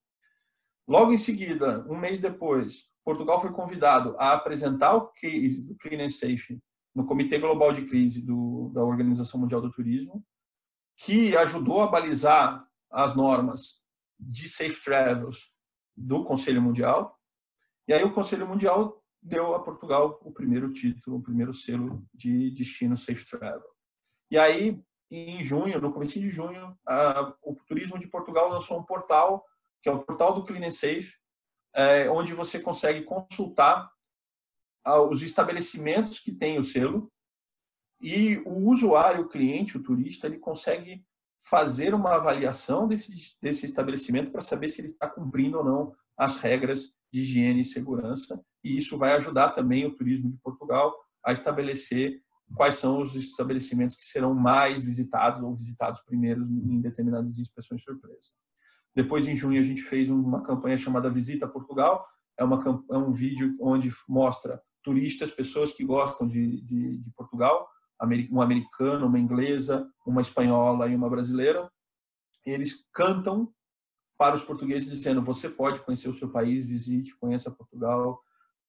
Logo em seguida, um mês depois, Portugal foi convidado a apresentar o case do Clean and Safe no Comitê Global de Crise da Organização Mundial do Turismo, que ajudou a balizar as normas de Safe Travels do Conselho Mundial. E aí o Conselho Mundial deu a Portugal o primeiro título, o primeiro selo de destino Safe Travel. E aí, em junho, no começo de junho, o Turismo de Portugal lançou um portal, que é o portal do Clean and Safe, onde você consegue consultar os estabelecimentos que têm o selo, e o usuário, o cliente, o turista, ele consegue fazer uma avaliação desse estabelecimento para saber se ele está cumprindo ou não as regras de higiene e segurança. E isso vai ajudar também o turismo de Portugal a estabelecer quais são os estabelecimentos que serão mais visitados ou visitados primeiro em determinadas inspeções surpresa. Depois, em junho, a gente fez uma campanha chamada Visita Portugal. É um vídeo onde mostra turistas, pessoas que gostam de Portugal, um americano, uma inglesa, uma espanhola e uma brasileira. Eles cantam para os portugueses dizendo: você pode conhecer o seu país, visite, conheça Portugal.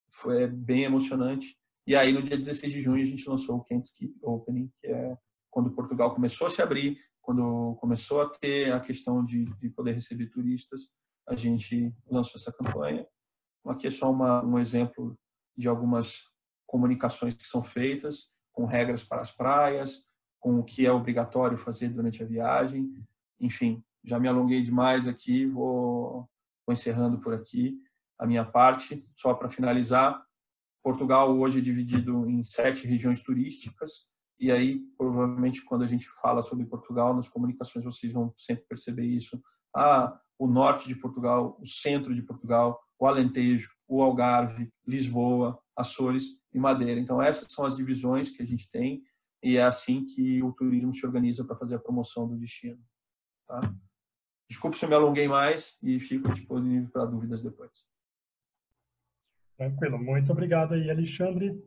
Foi bem emocionante. E aí, no dia 16 de junho, a gente lançou o Can't Skip Opening, que é quando Portugal começou a se abrir, quando começou a ter a questão de poder receber turistas, a gente lançou essa campanha. Aqui é só um exemplo de algumas comunicações que são feitas, com regras para as praias, com o que é obrigatório fazer durante a viagem. Enfim, já me alonguei demais aqui, vou encerrando por aqui a minha parte. Só para finalizar, Portugal hoje é dividido em 7 regiões turísticas, e aí, provavelmente, quando a gente fala sobre Portugal, nas comunicações vocês vão sempre perceber isso. O norte de Portugal, o centro de Portugal, o Alentejo, o Algarve, Lisboa, Açores e Madeira. Então, essas são as divisões que a gente tem, e é assim que o turismo se organiza para fazer a promoção do destino. Tá? Desculpe se eu me alonguei mais e fico disponível para dúvidas depois. Tranquilo. Muito obrigado aí, Alexandre.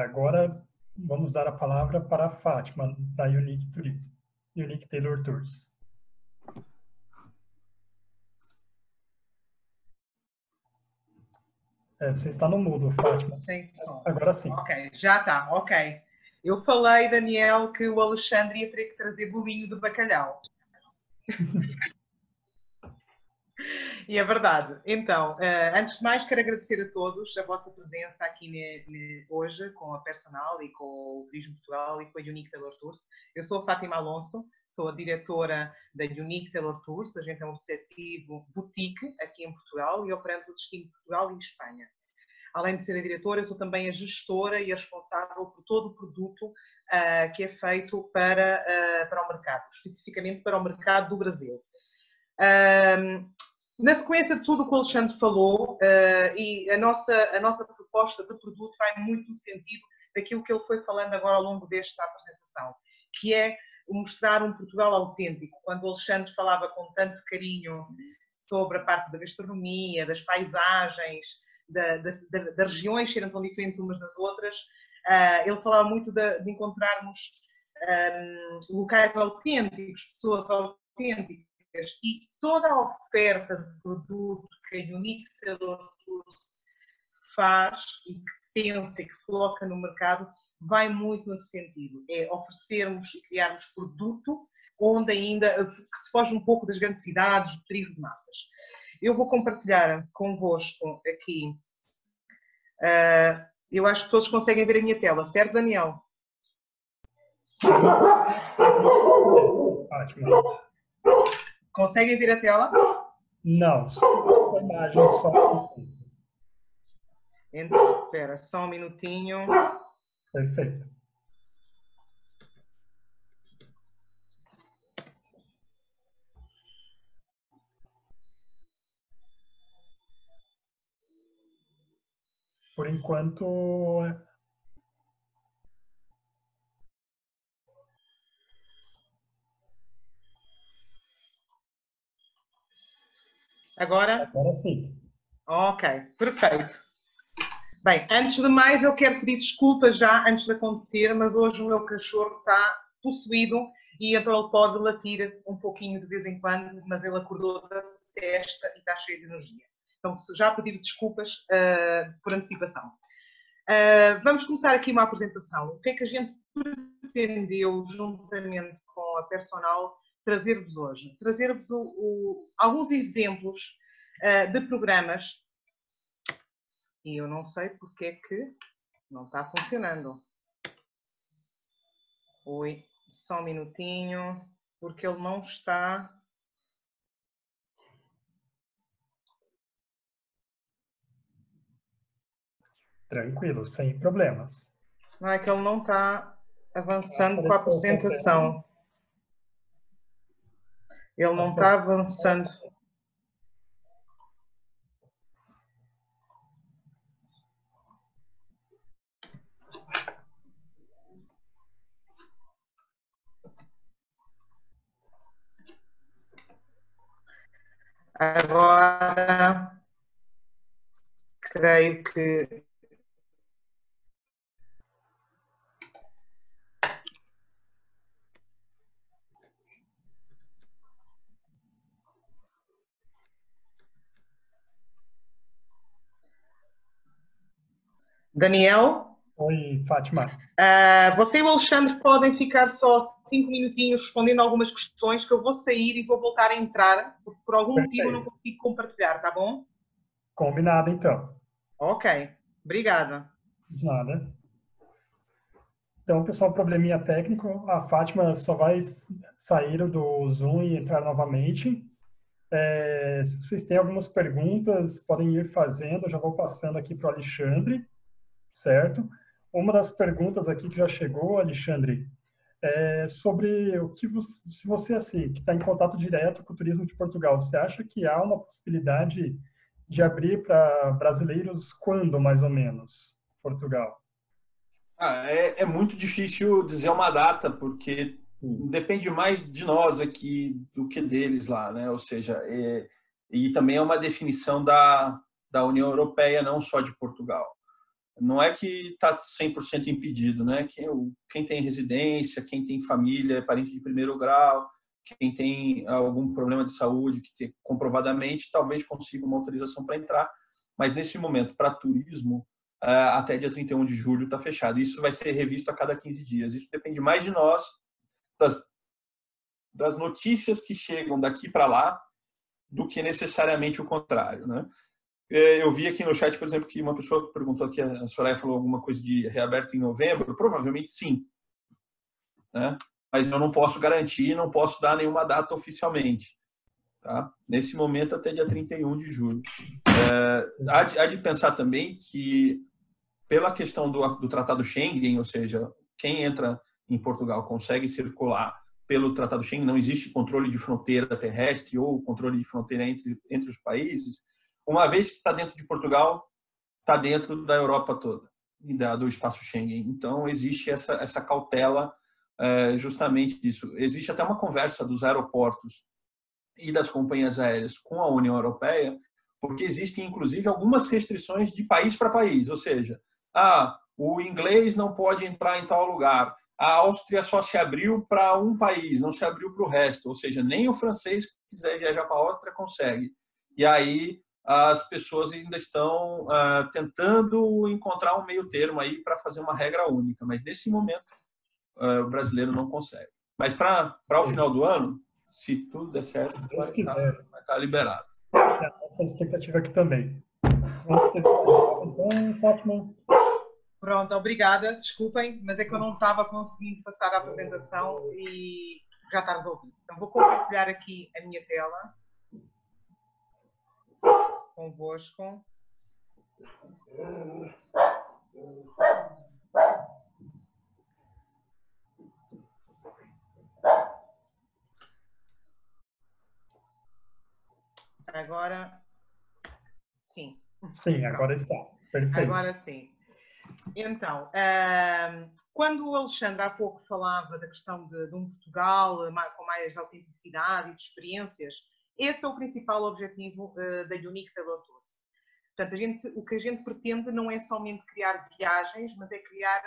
Agora vamos dar a palavra para a Fátima, da Unique Tourism, Unique Tailor Tours. Você está no mudo, Fátima. Sem som. Agora sim. Ok, já está, ok. Eu falei, Daniel, que o Alexandre ia ter que trazer bolinho de bacalhau. E é verdade. Então, antes de mais, quero agradecer a todos a vossa presença aqui hoje com a Personal e com o Turismo Portugal e com a Unique Tailor Tours. Eu sou a Fátima Alonso, sou a diretora da Unique Tailor Tours. A gente é um receptivo boutique aqui em Portugal e operamos o destino de Portugal e de Espanha. Além de ser a diretora, eu sou também a gestora e a responsável por todo o produto que é feito para o mercado, especificamente para o mercado do Brasil. Na sequência de tudo o que o Alexandre falou, e a nossa proposta de produto vai muito no sentido daquilo que ele foi falando agora ao longo desta apresentação, que é mostrar um Portugal autêntico. Quando o Alexandre falava com tanto carinho sobre a parte da gastronomia, das paisagens, das regiões serem tão diferentes umas das outras, ele falava muito de encontrarmos locais autênticos, pessoas autênticas, e toda a oferta de produto que a Unique Tailor Tours faz e que pensa e que coloca no mercado vai muito nesse sentido. É oferecermos e criarmos produto onde ainda que se foge um pouco das grandes cidades, do turismo de massas. Eu vou compartilhar convosco aqui. Eu acho que todos conseguem ver a minha tela, certo, Daniel? Ótimo. Conseguem ver a tela? Não, só a imagem só. Então, espera, só um minutinho. Perfeito. Por enquanto, Agora? agora sim. Ok, perfeito. Bem, antes de mais, eu quero pedir desculpas já antes de acontecer, mas hoje o meu cachorro está possuído e então ele pode latir um pouquinho de vez em quando, mas ele acordou da siesta e está cheio de energia. Então, já pedir desculpas por antecipação. Vamos começar aqui uma apresentação. O que é que a gente pretendeu, juntamente com a Personal, trazer-vos hoje? Trazer-vos alguns exemplos de programas, e eu não sei porque é que não está funcionando. Oi, só um minutinho, porque ele não está... Tranquilo, sem problemas. Não é que ele não está avançando com a apresentação. Ele não está avançando. Agora, creio que... Daniel? Oi, Fátima. Você e o Alexandre podem ficar só 5 minutinhos respondendo algumas questões, que eu vou sair e vou voltar a entrar, porque por algum motivo eu não consigo compartilhar, tá bom? Combinado, então. Ok, obrigada. De nada. Então, pessoal, probleminha técnico. A Fátima só vai sair do Zoom e entrar novamente. Se vocês têm algumas perguntas, podem ir fazendo. Eu já vou passando aqui para o Alexandre, certo? Uma das perguntas aqui que já chegou, Alexandre, é sobre o que você, se você, assim, que está em contato direto com o turismo de Portugal, você acha que há uma possibilidade de abrir para brasileiros quando, mais ou menos, Portugal? É muito difícil dizer uma data, porque depende mais de nós aqui do que deles lá, né? Ou seja, e também é uma definição da União Europeia, não só de Portugal. Não é que está 100% impedido, né? Quem tem residência, quem tem família, parente de primeiro grau, quem tem algum problema de saúde, que comprovadamente talvez consiga uma autorização para entrar, mas nesse momento, para turismo, até dia 31 de julho está fechado. Isso vai ser revisto a cada 15 dias. Isso depende mais de nós, das notícias que chegam daqui para lá, do que necessariamente o contrário, né? Eu vi aqui no chat, por exemplo, que uma pessoa perguntou aqui, a Soraya falou alguma coisa de reaberto em novembro. Provavelmente sim, né? Mas eu não posso garantir, não posso dar nenhuma data oficialmente. Tá? Nesse momento, até dia 31 de julho. Há de pensar também que, pela questão do Tratado Schengen, ou seja, quem entra em Portugal consegue circular pelo Tratado Schengen, não existe controle de fronteira terrestre ou controle de fronteira entre os países. Uma vez que está dentro de Portugal, está dentro da Europa toda e do espaço Schengen. Então, existe essa cautela justamente disso. Existe até uma conversa dos aeroportos e das companhias aéreas com a União Europeia, porque existem, inclusive, algumas restrições de país para país. Ou seja, o inglês não pode entrar em tal lugar. A Áustria só se abriu para um país, não se abriu para o resto. Ou seja, nem o francês que quiser viajar para a Áustria consegue. E aí as pessoas ainda estão tentando encontrar um meio termo aí para fazer uma regra única. Mas, nesse momento, o brasileiro não consegue. Mas, para o final do ano, se tudo der certo, Deus vai quiser. estar liberado. Essa expectativa aqui também. Então, Fátima. Pronto, obrigada. Desculpem, mas é que eu não estava conseguindo passar a apresentação e já está resolvido. Então, vou compartilhar aqui a minha tela convosco. Agora, sim. Sim, agora está. Perfeito. Agora sim. Então, quando o Alexandre há pouco falava da questão de um Portugal com mais autenticidade e de experiências, esse é o principal objetivo da Unique Tailor Tours. Portanto, o que a gente pretende não é somente criar viagens, mas é criar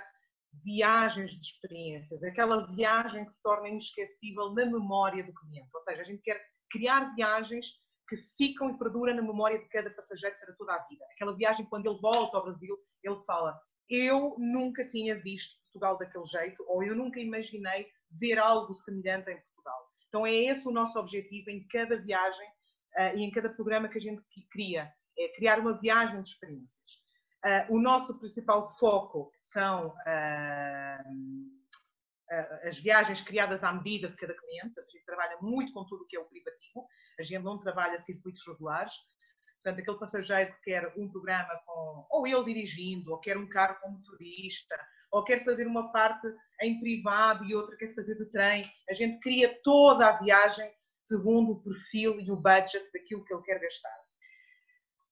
viagens de experiências. Aquela viagem que se torna inesquecível na memória do cliente. Ou seja, a gente quer criar viagens que ficam e perduram na memória de cada passageiro para toda a vida. Aquela viagem, quando ele volta ao Brasil, ele fala: eu nunca tinha visto Portugal daquele jeito, ou eu nunca imaginei ver algo semelhante em Portugal. Então é esse o nosso objetivo em cada viagem e em cada programa que a gente cria, é criar uma viagem de experiências. O nosso principal foco são as viagens criadas à medida de cada cliente. A gente trabalha muito com tudo o que é o privativo, a gente não trabalha circuitos regulares. Portanto, aquele passageiro que quer um programa com, ou ele dirigindo, ou quer um carro com motorista, ou quer fazer uma parte em privado e outra quer fazer de trem, a gente cria toda a viagem segundo o perfil e o budget daquilo que ele quer gastar.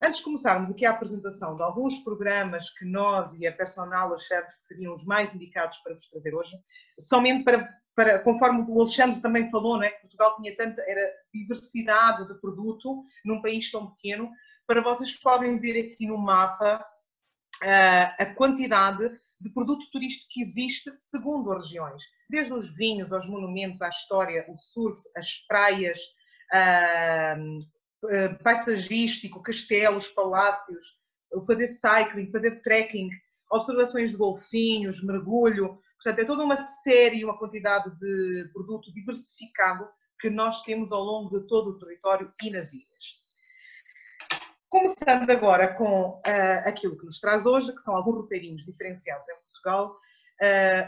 Antes de começarmos aqui a apresentação de alguns programas que nós e a personal achamos que seriam os mais indicados para vos trazer hoje, somente para conforme o Alexandre também falou, não é, que Portugal tinha tanta diversidade de produto num país tão pequeno, para vocês podem ver aqui no mapa a quantidade de produto turístico que existe segundo as regiões. Desde os vinhos, aos monumentos, à história, o surf, as praias, paisagístico, castelos, palácios, fazer cycling, fazer trekking, observações de golfinhos, mergulho. Portanto, é toda uma série, uma quantidade de produto diversificado que nós temos ao longo de todo o território e nas ilhas. Começando agora com aquilo que nos traz hoje, que são alguns roteirinhos diferenciados em Portugal,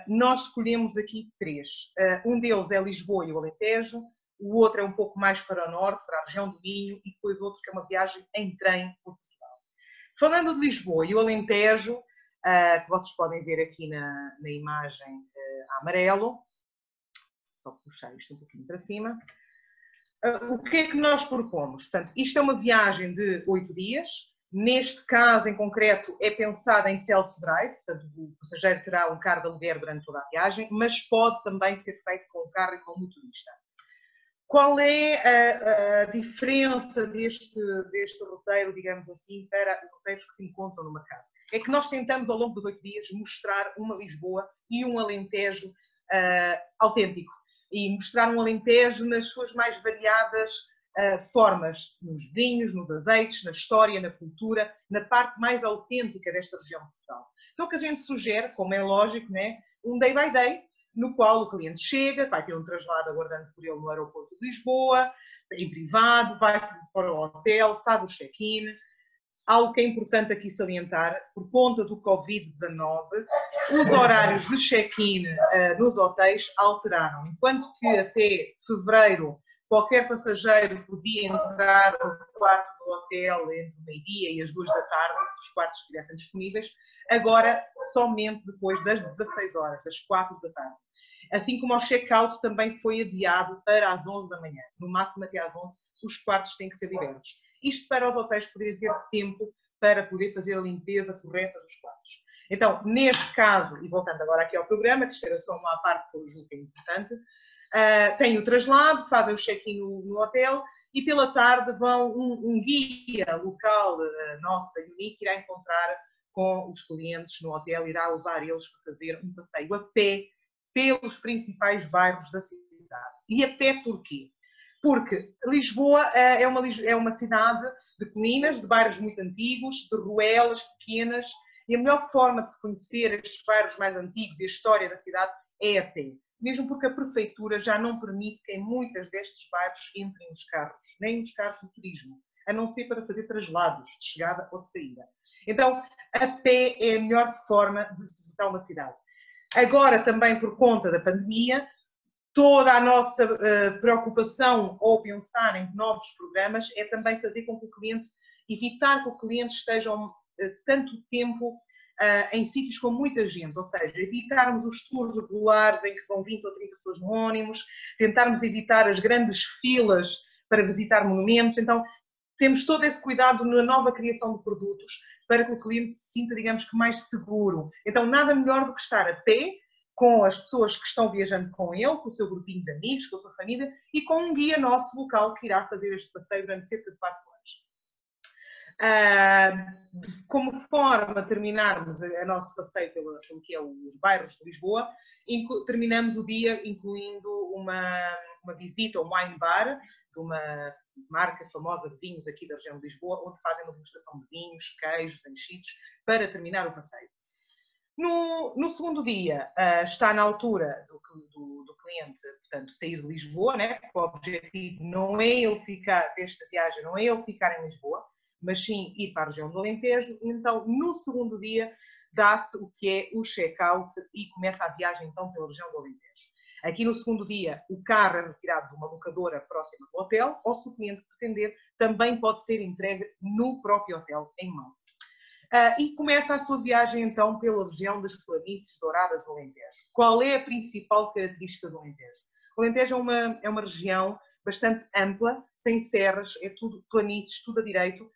nós escolhemos aqui 3. Um deles é Lisboa e o Alentejo, o outro é um pouco mais para o norte, para a região do Minho, e depois outro que é uma viagem em trem por Portugal. Falando de Lisboa e o Alentejo, que vocês podem ver aqui na imagem amarelo, só puxar isto um pouquinho para cima. O que é que nós propomos? Portanto, isto é uma viagem de 8 dias. Neste caso, em concreto, é pensada em self-drive. Portanto, o passageiro terá um carro de aluguer durante toda a viagem, mas pode também ser feito com o carro e com o motorista. Qual é a diferença deste roteiro, digamos assim, para os roteiros que se encontram no mercado? É que nós tentamos, ao longo dos 8 dias, mostrar uma Lisboa e um Alentejo autêntico. E mostrar um Alentejo nas suas mais variadas formas, nos vinhos, nos azeites, na história, na cultura, na parte mais autêntica desta região de Portugal. Então o que a gente sugere, como é lógico, né, um day by day, no qual o cliente chega, vai ter um traslado aguardando por ele no aeroporto de Lisboa, em privado, vai para o hotel, faz o check-in. Algo que é importante aqui salientar, por conta do Covid-19, os horários de check-in nos hotéis alteraram. Enquanto que até fevereiro qualquer passageiro podia entrar no quarto do hotel entre o meio-dia e as 2 da tarde, se os quartos estivessem disponíveis, agora somente depois das 16 horas, das 4 da tarde. Assim como o check-out também foi adiado para as 11 da manhã. No máximo até às 11, os quartos têm que ser libertos. Isto para os hotéis poderem ter tempo para poder fazer a limpeza correta dos quartos. Então, neste caso, e voltando agora aqui ao programa, que isto era só uma parte que eu julgo que é importante, tem o traslado, fazem o check-in no hotel e pela tarde vão um guia local nosso da Unique irá encontrar com os clientes no hotel, irá levar eles para fazer um passeio a pé pelos principais bairros da cidade. E a pé porquê? Porque Lisboa é uma cidade de colinas, de bairros muito antigos, de ruelas pequenas, e a melhor forma de se conhecer estes bairros mais antigos e a história da cidade é a pé. Mesmo porque a prefeitura já não permite que em muitas destes bairros entrem os carros, nem os carros de turismo, a não ser para fazer traslados de chegada ou de saída. Então, a pé é a melhor forma de se visitar uma cidade. Agora, também por conta da pandemia, toda a nossa preocupação ao pensar em novos programas é também fazer com que o cliente, evitar que o cliente esteja tanto tempo em sítios com muita gente, ou seja, evitarmos os tours regulares em que vão 20 ou 30 pessoas no ônibus, tentarmos evitar as grandes filas para visitar monumentos. Então, temos todo esse cuidado na nova criação de produtos para que o cliente se sinta, digamos que, mais seguro. Então, nada melhor do que estar a pé, com as pessoas que estão viajando com ele, com o seu grupinho de amigos, com a sua família, e com um guia nosso local que irá fazer este passeio durante cerca de 4 horas. Como forma de terminarmos o nosso passeio pelo que é os bairros de Lisboa, terminamos o dia incluindo uma visita ao wine bar, de uma marca famosa de vinhos aqui da região de Lisboa, onde fazem uma degustação de vinhos, queijos, enchidos, para terminar o passeio. No segundo dia, está na altura do cliente, portanto, sair de Lisboa, né? O objetivo não é ele ficar, desta viagem, não é ele ficar em Lisboa, mas sim ir para a região do Alentejo. Então, no segundo dia, dá-se o que é o check-out e começa a viagem, então, pela região do Alentejo. Aqui no segundo dia, o carro é retirado de uma locadora próxima do hotel, ou se o cliente pretender, também pode ser entregue no próprio hotel, em mão. E começa a sua viagem, então, pela região das planícies douradas do Alentejo. Qual é a principal característica do Alentejo? O Alentejo é uma região bastante ampla, sem serras, é tudo planícies, tudo a direito,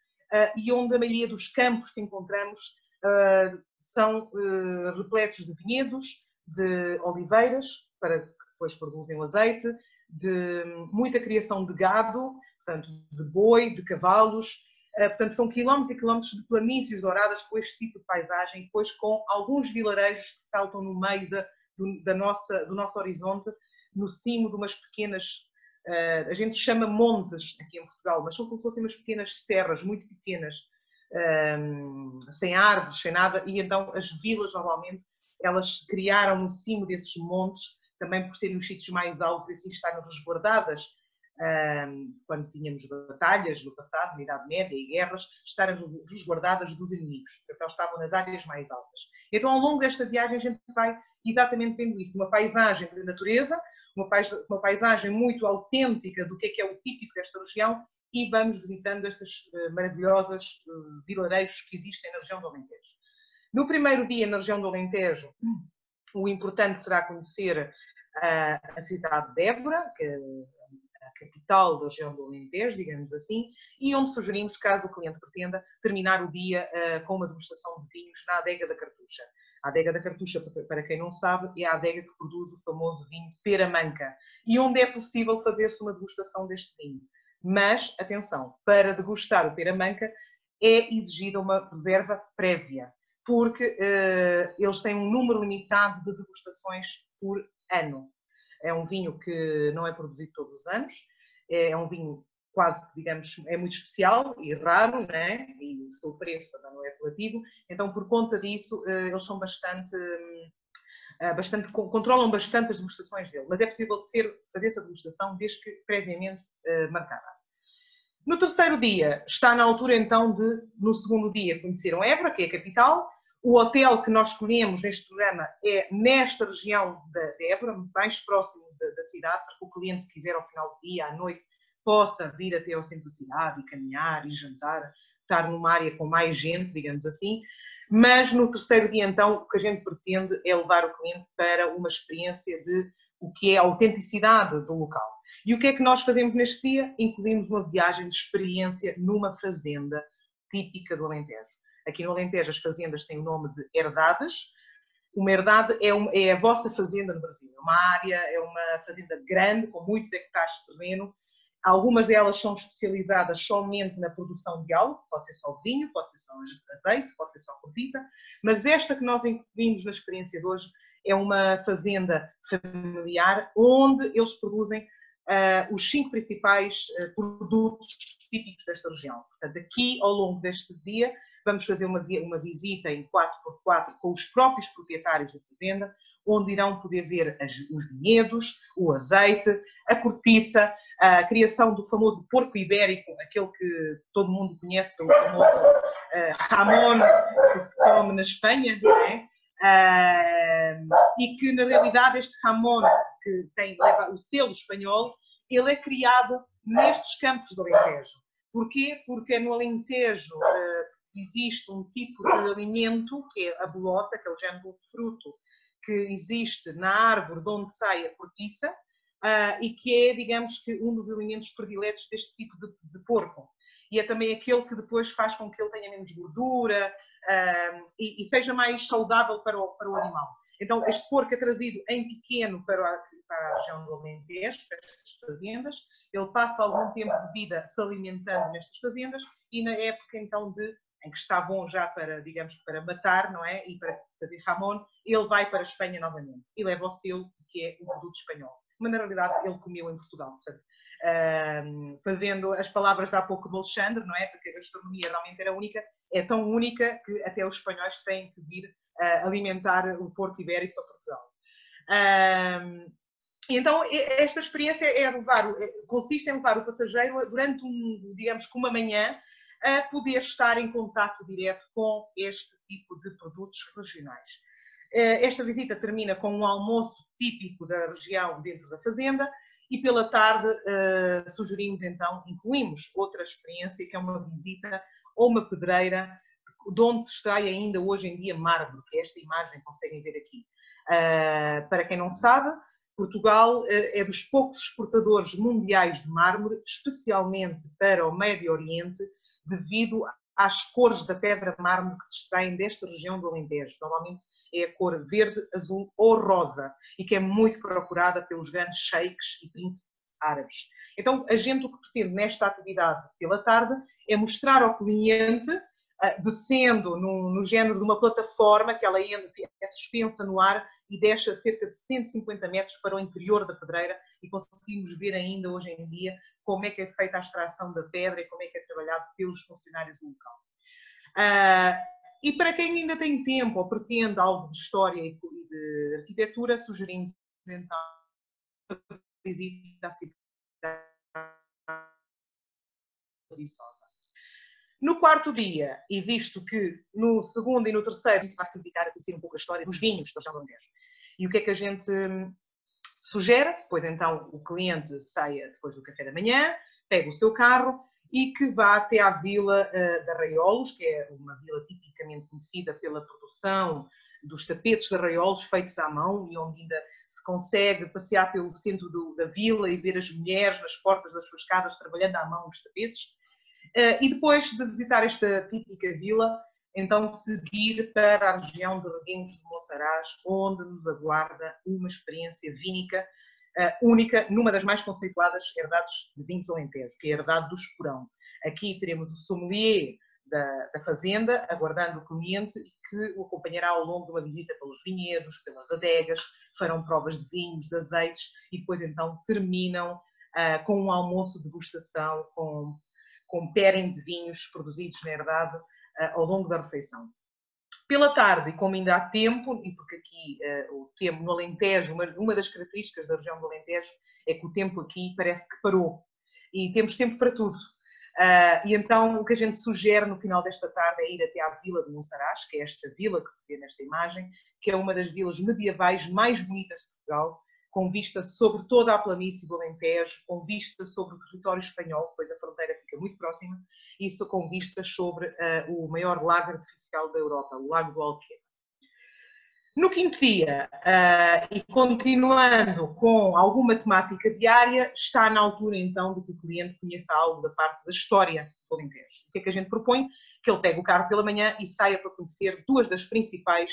e onde a maioria dos campos que encontramos são repletos de vinhedos, de oliveiras, para que depois produzem o azeite, de muita criação de gado, portanto, de boi, de cavalos. Portanto, são quilómetros e quilómetros de planícies douradas com este tipo de paisagem, depois com alguns vilarejos que saltam no meio do nosso horizonte, no cimo de umas pequenas, a gente chama montes aqui em Portugal, mas são como se fossem umas pequenas serras, muito pequenas, sem árvores, sem nada, e então as vilas, normalmente, elas criaram no cimo desses montes, também por serem os sítios mais altos e assim estarem resguardadas, quando tínhamos batalhas no passado, na Idade Média e guerras, estarem resguardadas dos inimigos, porque eles estavam nas áreas mais altas. Então, ao longo desta viagem, a gente vai exatamente vendo isso, uma paisagem de natureza, uma paisagem muito autêntica do que é o típico desta região, e vamos visitando estas maravilhosas vilarejos que existem na região do Alentejo. No primeiro dia na região do Alentejo, o importante será conhecer a cidade de Évora, que é a capital da região do Alentejo, digamos assim, e onde sugerimos, caso o cliente pretenda, terminar o dia com uma degustação de vinhos na Adega da Cartucha. A Adega da Cartucha, para quem não sabe, é a adega que produz o famoso vinho de Pera Manca, e onde é possível fazer-se uma degustação deste vinho. Mas, atenção, para degustar o Pera Manca é exigida uma reserva prévia, porque eles têm um número limitado de degustações por ano. É um vinho que não é produzido todos os anos, é um vinho quase, digamos, é muito especial e raro, né? E o seu preço também não é apelativo, então por conta disso eles são controlam bastante as degustações dele, mas é possível fazer essa degustação desde que previamente marcada. No terceiro dia, está na altura então de, no segundo dia, conheceram Évora, que é a capital. O hotel que nós escolhemos neste programa é nesta região de Évora, mais próximo da cidade, para que o cliente, se quiser, ao final do dia, à noite, possa vir até ao centro da cidade e caminhar e jantar, estar numa área com mais gente, digamos assim. Mas no terceiro dia, então, o que a gente pretende é levar o cliente para uma experiência de o que é a autenticidade do local. E o que é que nós fazemos neste dia? Incluímos uma viagem de experiência numa fazenda típica do Alentejo. Aqui no Alentejo as fazendas têm o nome de herdades. Uma herdade é a vossa fazenda no Brasil. É uma fazenda grande, com muitos hectares de terreno. Algumas delas são especializadas somente na produção de algo, pode ser só vinho, pode ser só azeite, pode ser só cortita, mas esta que nós incluímos na experiência de hoje é uma fazenda familiar onde eles produzem os 5 principais produtos típicos desta região. Portanto, aqui ao longo deste dia vamos fazer uma visita em 4x4 com os próprios proprietários da fazenda, onde irão poder ver os vinhedos, o azeite, a cortiça, a criação do famoso porco ibérico, aquele que todo mundo conhece pelo famoso jamón que se come na Espanha, não é? E que na realidade este jamón, que leva o selo espanhol, ele é criado nestes campos do Alentejo. Porquê? Porque no Alentejo existe um tipo de alimento, que é a bolota, que é o género de fruto, que existe na árvore de onde sai a cortiça, e que é, digamos que, um dos alimentos prediletos deste tipo de porco. E é também aquele que depois faz com que ele tenha menos gordura e seja mais saudável para o animal. Então, este porco é trazido em pequeno para a região do Alentejo, para estas fazendas. Ele passa algum tempo de vida se alimentando nestas fazendas e na época, então, em que está bom já para, digamos, para matar, não é? E para fazer jamón, ele vai para a Espanha novamente e leva o selo, que é um produto espanhol. Mas, na realidade, ele comeu em Portugal. Portanto, fazendo as palavras de há pouco do Alexandre, não é? Porque a gastronomia realmente era única, é tão única que até os espanhóis têm que vir alimentar o porco ibérico para Portugal. Então, esta experiência consiste em levar o passageiro durante, digamos que uma manhã, a poder estar em contato direto com este tipo de produtos regionais. Esta visita termina com um almoço típico da região dentro da fazenda e pela tarde sugerimos então, incluímos outra experiência que é uma visita a uma pedreira de onde se extrai ainda hoje em dia mármore, que é esta imagem que conseguem ver aqui. Para quem não sabe, Portugal é dos poucos exportadores mundiais de mármore, especialmente para o Médio Oriente, devido às cores da pedra mármore que se extraem desta região do Alentejo. Normalmente é a cor verde, azul ou rosa, e que é muito procurada pelos grandes sheiks e príncipes árabes. Então, a gente o que pretende nesta atividade pela tarde é mostrar ao cliente, descendo no género de uma plataforma, que ela é suspensa no ar e desce a cerca de 150 metros para o interior da pedreira, e conseguimos ver ainda hoje em dia como é que é feita a extração da pedra e como é que é trabalhado pelos funcionários do local. E para quem ainda tem tempo ou pretende algo de história e de arquitetura, sugerimos então a visita à cidade de Viçosa. No quarto dia, e visto que no segundo e no terceiro vai se dedicar a conhecer um pouco a história dos vinhos da região do Alentejo. E o que é que a gente sugere? Pois então o cliente saia depois do café da manhã, pega o seu carro e que vá até à vila de Arraiolos, que é uma vila tipicamente conhecida pela produção dos tapetes de arraiolos feitos à mão, e onde ainda se consegue passear pelo centro da vila e ver as mulheres nas portas das suas casas trabalhando à mão os tapetes. E depois de visitar esta típica vila, então seguir para a região de Reguengos de Monsaraz, onde nos aguarda uma experiência vínica única, numa das mais conceituadas herdades de vinhos do Alentejo, que é a herdade do Esporão. Aqui teremos o sommelier da fazenda, aguardando o cliente, que o acompanhará ao longo de uma visita pelos vinhedos, pelas adegas, farão provas de vinhos, de azeites, e depois então terminam com um almoço de degustação, com pairing de vinhos produzidos na herdade ao longo da refeição. Pela tarde, e como ainda há tempo, e porque aqui o tempo no Alentejo, uma das características da região do Alentejo é que o tempo aqui parece que parou, e temos tempo para tudo. E então o que a gente sugere no final desta tarde é ir até à vila de Monsaraz, que é esta vila que se vê nesta imagem, que é uma das vilas medievais mais bonitas de Portugal, com vista sobre toda a planície do Alentejo, com vista sobre o território espanhol, pois a fronteira fica muito próxima, e isso com vistas sobre o maior lago artificial da Europa, o Lago do Alqueva. No quinto dia, e continuando com alguma temática diária, está na altura então de que o cliente conheça algo da parte da história do Alentejo. O que é que a gente propõe? Que ele pegue o carro pela manhã e saia para conhecer duas das principais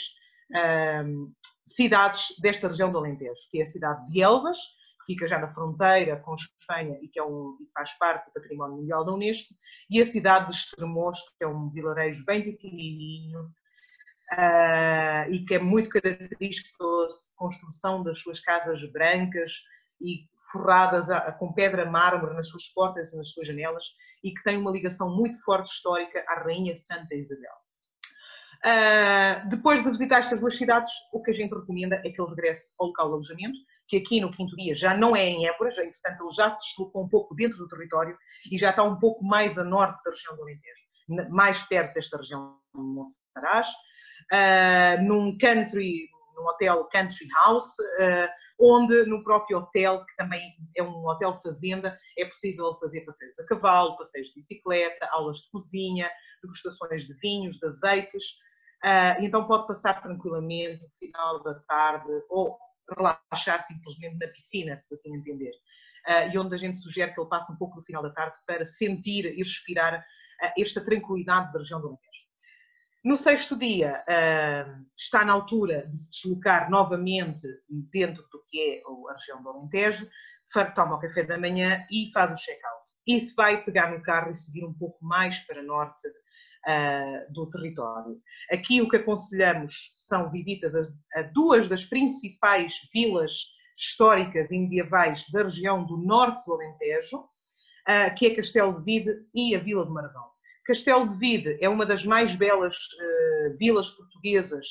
cidades desta região do Alentejo, que é a cidade de Elvas, que fica já na fronteira com Espanha e que faz parte do Património Mundial da Unesco, e a cidade de Estremoz, que é um vilarejo bem pequenininho e que é muito característico pela construção das suas casas brancas e forradas com pedra mármore nas suas portas e nas suas janelas, e que tem uma ligação muito forte histórica à Rainha Santa Isabel. Depois de visitar estas duas cidades, o que a gente recomenda é que ele regresse ao local de alojamento, que aqui no quinto dia já não é em Évora, já, entretanto ele já se deslocou um pouco dentro do território e já está um pouco mais a norte da região do Alentejo, mais perto desta região de Monsaraz, num hotel Country House, onde no próprio hotel, que também é um hotel fazenda, é possível fazer passeios a cavalo, passeios de bicicleta, aulas de cozinha, degustações de vinhos, de azeites, então pode passar tranquilamente no final da tarde ou relaxar simplesmente na piscina, se assim entender. E onde a gente sugere que ele passe um pouco no final da tarde para sentir e respirar esta tranquilidade da região do Alentejo. No sexto dia, está na altura de se deslocar novamente dentro do que é a região do Alentejo, toma o café da manhã e faz o check-out. E se vai pegar no carro e seguir um pouco mais para norte do território. Aqui o que aconselhamos são visitas a duas das principais vilas históricas e medievais da região do norte do Alentejo, que é Castelo de Vide e a Vila de Marvão. Castelo de Vide é uma das mais belas vilas portuguesas,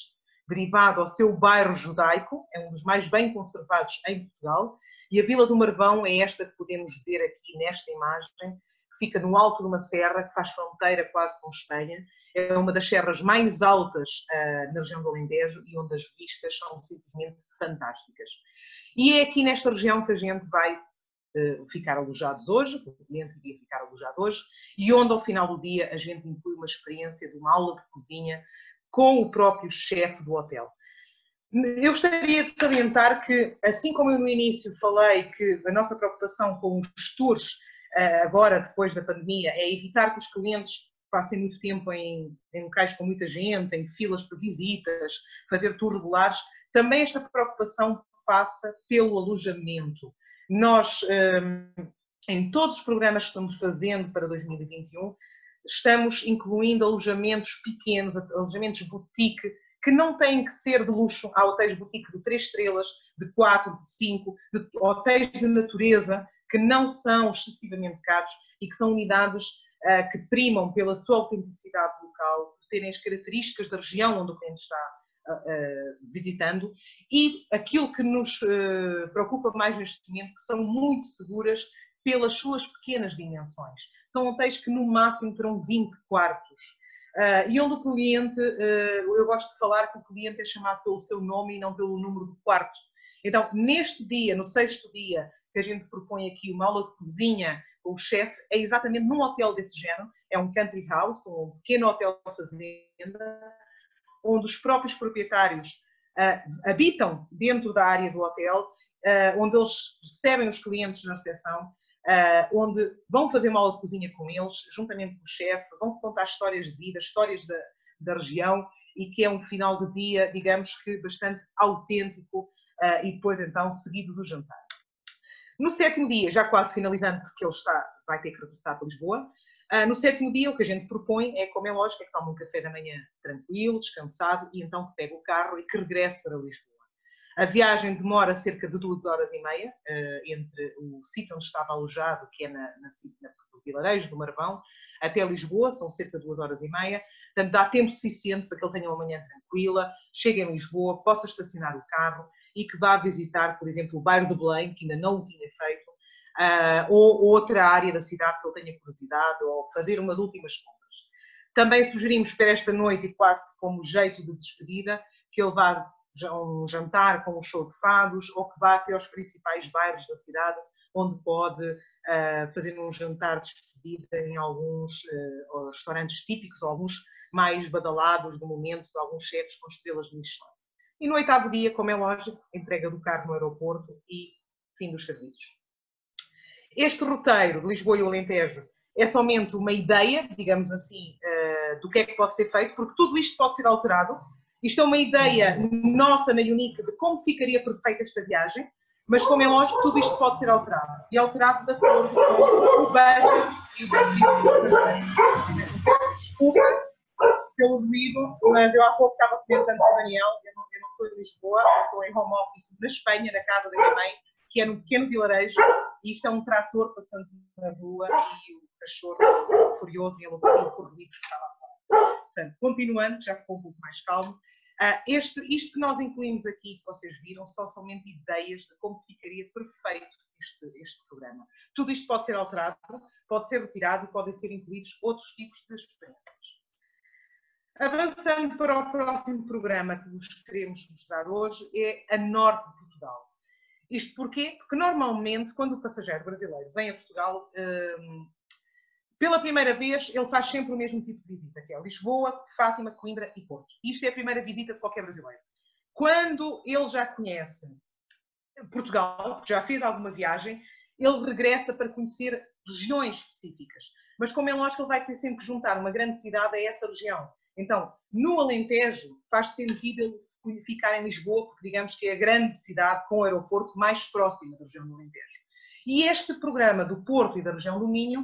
derivado ao seu bairro judaico, é um dos mais bem conservados em Portugal, e a Vila do Marvão é esta que podemos ver aqui nesta imagem, que fica no alto de uma serra, que faz fronteira quase com Espanha, é uma das serras mais altas na região do Alentejo e onde as vistas são simplesmente fantásticas. E é aqui nesta região que a gente vai ficar alojados hoje, o cliente iria ficar alojado hoje, e onde ao final do dia a gente inclui uma experiência de uma aula de cozinha com o próprio chefe do hotel. Eu gostaria de salientar que, assim como eu no início falei que a nossa preocupação com os gestores, agora depois da pandemia, é evitar que os clientes passem muito tempo em locais com muita gente, em filas para visitas, fazer tours regulares, também esta preocupação passa pelo alojamento. Nós, em todos os programas que estamos fazendo para 2021, estamos incluindo alojamentos pequenos, alojamentos boutique, que não têm que ser de luxo. Há hotéis boutique de 3 estrelas, de 4, de 5, de hotéis de natureza, que não são excessivamente caros e que são unidades que primam pela sua autenticidade local, por terem as características da região onde o cliente está visitando. E aquilo que nos preocupa mais neste momento, que são muito seguras pelas suas pequenas dimensões. São hotéis que no máximo terão 20 quartos. E onde o cliente, eu gosto de falar que o cliente é chamado pelo seu nome e não pelo número do quarto. Então, neste dia, no 6º dia, que a gente propõe aqui uma aula de cozinha com o chefe, é exatamente num hotel desse género, é um country house, um pequeno hotel fazenda, onde os próprios proprietários habitam dentro da área do hotel, onde eles recebem os clientes na recepção, onde vão fazer uma aula de cozinha com eles, juntamente com o chefe, vão-se contar histórias de vida, histórias da região, e que é um final de dia, digamos que bastante autêntico, e depois então seguido do jantar. No 7º dia, já quase finalizando, porque ele vai ter que regressar para Lisboa, no 7º dia o que a gente propõe é, como é lógico, é que tome um café da manhã tranquilo, descansado, e então que pegue o carro e que regresse para Lisboa. A viagem demora cerca de 2h30 entre o sítio onde estava alojado, que é no Vilarejo do Marvão, até Lisboa, são cerca de 2h30. Portanto, dá tempo suficiente para que ele tenha uma manhã tranquila, chegue em Lisboa, possa estacionar o carro e que vá visitar, por exemplo, o bairro de Belém, que ainda não o tinha feito, ou outra área da cidade que ele tenha curiosidade, ou fazer umas últimas compras. Também sugerimos para esta noite, e quase como jeito de despedida, que ele vá um jantar com um show de fados, ou que vá até aos principais bairros da cidade, onde pode fazer um jantar de despedida em alguns restaurantes típicos, ou alguns mais badalados do momento, de alguns chefes com estrelas de Michelin. E no 8º dia, como é lógico, entrega do carro no aeroporto e fim dos serviços. Este roteiro de Lisboa e o Alentejo é somente uma ideia, digamos assim, do que é que pode ser feito, porque tudo isto pode ser alterado. Isto é uma ideia nossa na Unique de como ficaria perfeita esta viagem, mas como é lógico, tudo isto pode ser alterado. E alterado de acordo com o budget e o budget. Desculpa pelo ruído, mas eu há pouco estava comentando com o Daniel, eu não estou em Lisboa, eu estou em home office na Espanha, na casa da minha mãe, que é num pequeno vilarejo, e isto é um trator passando na rua e o cachorro furioso e enlouquecido por ruído que estava fora. Portanto, continuando, já ficou um pouco mais calmo, isto que nós incluímos aqui, que vocês viram, são somente ideias de como ficaria perfeito este programa. Tudo isto pode ser alterado, pode ser retirado e podem ser incluídos outros tipos de experiências. Avançando para o próximo programa que vos queremos mostrar hoje, é a Norte de Portugal. Isto porquê? Porque normalmente, quando o passageiro brasileiro vem a Portugal, pela primeira vez, ele faz sempre o mesmo tipo de visita, que é Lisboa, Fátima, Coimbra e Porto. Isto é a primeira visita de qualquer brasileiro. Quando ele já conhece Portugal, já fez alguma viagem, ele regressa para conhecer regiões específicas. Mas, como é lógico, ele vai ter sempre que juntar uma grande cidade a essa região. Então, no Alentejo, faz sentido ele ficar em Lisboa, porque digamos que é a grande cidade com o aeroporto mais próximo da região do Alentejo. E este programa do Porto e da região do Minho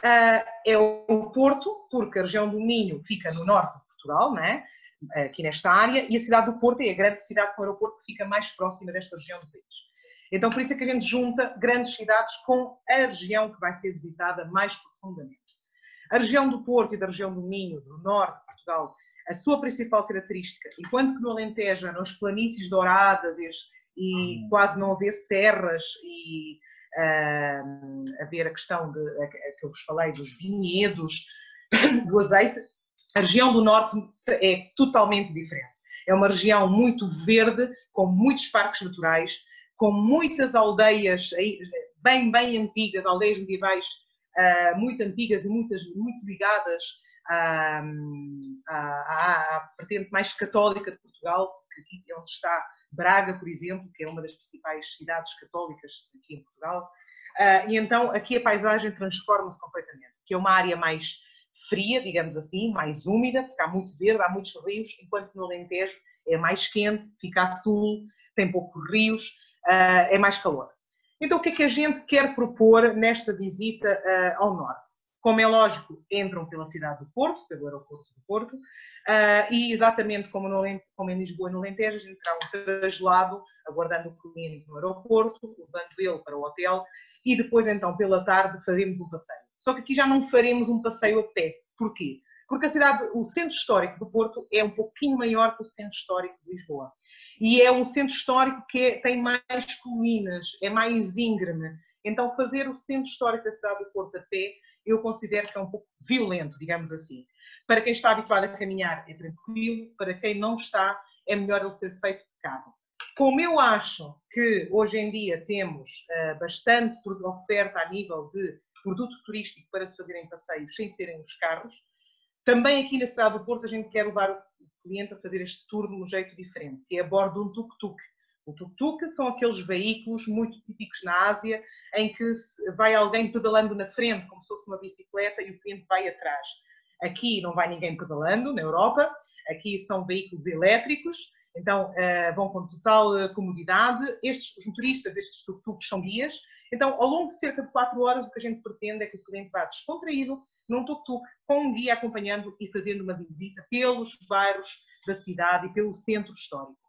é o Porto, porque a região do Minho fica no norte de Portugal, né? Aqui nesta área, e a cidade do Porto é a grande cidade com o aeroporto que fica mais próxima desta região do país. Então, por isso é que a gente junta grandes cidades com a região que vai ser visitada mais profundamente. A região do Porto e da região do Minho, do norte de Portugal, a sua principal característica, enquanto que no Alentejo eram as planícies douradas e quase não haver serras e haver a questão que eu vos falei dos vinhedos, do azeite, a região do norte é totalmente diferente. É uma região muito verde, com muitos parques naturais, com muitas aldeias bem antigas, aldeias medievais muito antigas e muito ligadas à vertente mais católica de Portugal, porque aqui é onde está Braga, por exemplo, que é uma das principais cidades católicas aqui em Portugal. E então aqui a paisagem transforma-se completamente, que é uma área mais fria, digamos assim, mais úmida, porque há muito verde, há muitos rios, enquanto no Alentejo é mais quente, fica a sul, tem poucos rios, é mais calor. Então, o que é que a gente quer propor nesta visita ao norte? Como é lógico, entram pela cidade do Porto, pelo aeroporto do Porto, e exatamente como em Lisboa e no Alentejo, a gente terá um traslado, aguardando o cliente no aeroporto, levando ele para o hotel, e depois, então, pela tarde, faremos um passeio. Só que aqui já não faremos um passeio a pé. Porquê? Porque o centro histórico do Porto é um pouquinho maior que o centro histórico de Lisboa. E é um centro histórico que tem mais colinas, é mais íngreme. Então, fazer o centro histórico da cidade do Porto a pé, eu considero que é um pouco violento, digamos assim. Para quem está habituado a caminhar, é tranquilo. Para quem não está, é melhor ele ser feito de carro. Como eu acho que hoje em dia temos bastante oferta a nível de produto turístico para se fazerem passeios sem serem os carros, também aqui na cidade do Porto a gente quer levar o cliente a fazer este tour de um jeito diferente, que é a bordo de um tuk-tuk. O tuk-tuk são aqueles veículos muito típicos na Ásia, em que vai alguém pedalando na frente, como se fosse uma bicicleta, e o cliente vai atrás. Aqui não vai ninguém pedalando, na Europa. Aqui são veículos elétricos, então vão com total comodidade. Os motoristas destes tuk-tuks são guias. Então, ao longo de cerca de 4 horas, o que a gente pretende é que o cliente vá descontraído, num tuk-tuk, com um guia acompanhando e fazendo uma visita pelos bairros da cidade e pelo centro histórico.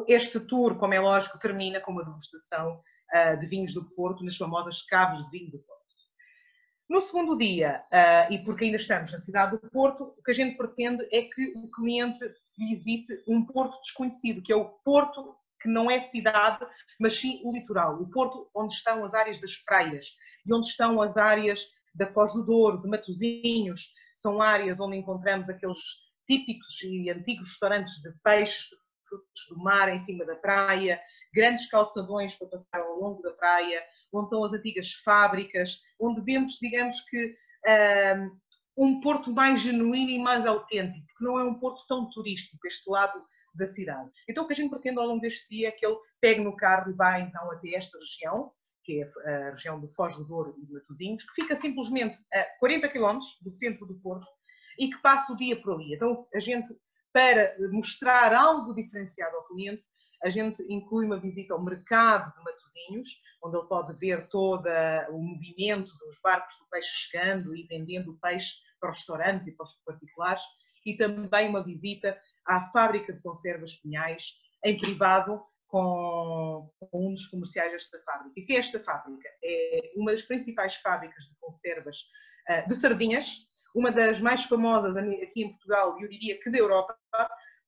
Este tour, como é lógico, termina com uma degustação de vinhos do Porto, nas famosas caves de vinho do Porto. No segundo dia, e porque ainda estamos na cidade do Porto, o que a gente pretende é que o cliente visite um porto desconhecido, que é o Porto, que não é cidade, mas sim o litoral. O Porto onde estão as áreas das praias e onde estão as áreas da Foz do Douro, de Matosinhos. São áreas onde encontramos aqueles típicos e antigos restaurantes de peixes, de frutos do mar em cima da praia, grandes calçadões para passar ao longo da praia, onde estão as antigas fábricas, onde vemos, digamos que, um Porto mais genuíno e mais autêntico, que não é um Porto tão turístico, este lado da cidade. Então, o que a gente pretende ao longo deste dia é que ele pegue no carro e vá então até esta região, que é a região do Foz do Douro e de Matosinhos, que fica simplesmente a 40 km do centro do Porto e que passa o dia por ali. Então, a gente, para mostrar algo diferenciado ao cliente, a gente inclui uma visita ao mercado de Matosinhos, onde ele pode ver todo o movimento dos barcos do peixe chegando e vendendo o peixe para os restaurantes e para os particulares, e também uma visita à fábrica de conservas Pinhais, em privado, com um dos comerciais desta fábrica. E que é esta fábrica? É uma das principais fábricas de conservas de sardinhas, uma das mais famosas aqui em Portugal, e eu diria que da Europa,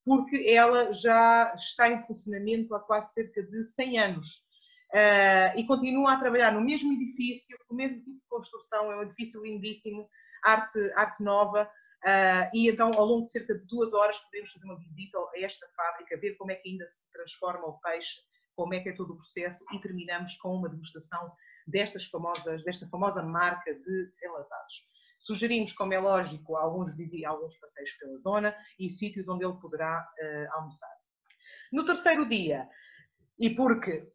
porque ela já está em funcionamento há quase cerca de 100 anos. E continua a trabalhar no mesmo edifício, com o mesmo tipo de construção, é um edifício lindíssimo, arte nova, e então ao longo de cerca de 2 horas podemos fazer uma visita a esta fábrica, ver como é que ainda se transforma o peixe, como é que é todo o processo, e terminamos com uma degustação desta famosa marca de enlatados. Sugerimos, como é lógico, alguns passeios pela zona e sítios onde ele poderá almoçar. No terceiro dia, e porque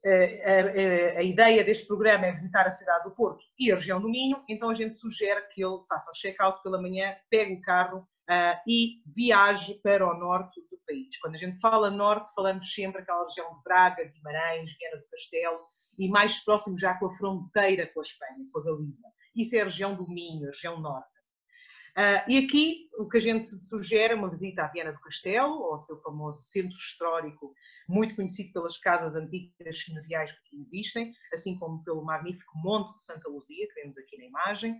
a ideia deste programa é visitar a cidade do Porto e a região do Minho, então a gente sugere que ele faça o check-out pela manhã, pegue o carro e viaje para o norte do país. Quando a gente fala norte, falamos sempre daquela região de Braga, Guimarães, Viana do Castelo e mais próximo já com a fronteira com a Espanha, com a Galiza. Isso é a região do Minho, a região norte. E aqui o que a gente sugere é uma visita à Viana do Castelo, ao seu famoso centro histórico, muito conhecido pelas casas antigas senhoriais que aqui existem, assim como pelo magnífico Monte de Santa Luzia, que vemos aqui na imagem,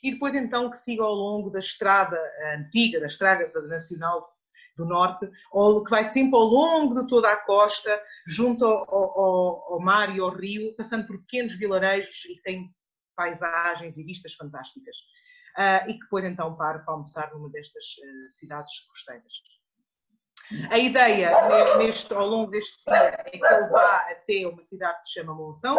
e depois então que siga ao longo da estrada antiga, da estrada nacional do Norte, ou que vai sempre ao longo de toda a costa, junto ao mar e ao rio, passando por pequenos vilarejos e que tem paisagens e vistas fantásticas. E que depois então para almoçar numa destas cidades costeiras. A ideia, ao longo deste dia, é que ele vá até uma cidade que se chama Monção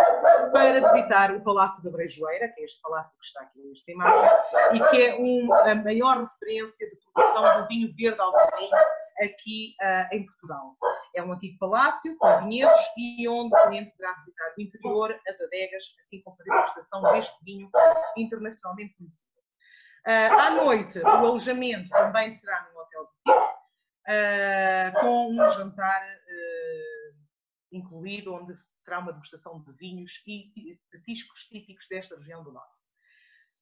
para visitar o Palácio da Brejoeira, que é este palácio que está aqui nesta imagem, e que é a maior referência de produção do vinho verde alvarinho aqui em Portugal. É um antigo palácio com vinhedos e onde o cliente poderá visitar o interior, as adegas, assim como fazer a degustação deste vinho internacionalmente conhecido. À noite, o alojamento também será num hotel boutique, com um jantar incluído, onde se terá uma degustação de vinhos e petiscos típicos desta região do Norte.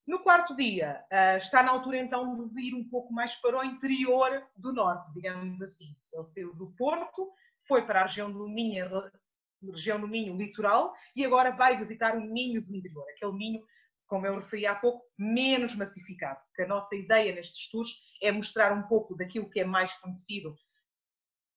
No quarto dia, está na altura então de ir um pouco mais para o interior do Norte, digamos assim. Ele saiu do Porto, foi para a região do Minho litoral e agora vai visitar o Minho do interior, aquele Minho, como eu referi há pouco, menos massificado. Porque a nossa ideia nestes tours é mostrar um pouco daquilo que é mais conhecido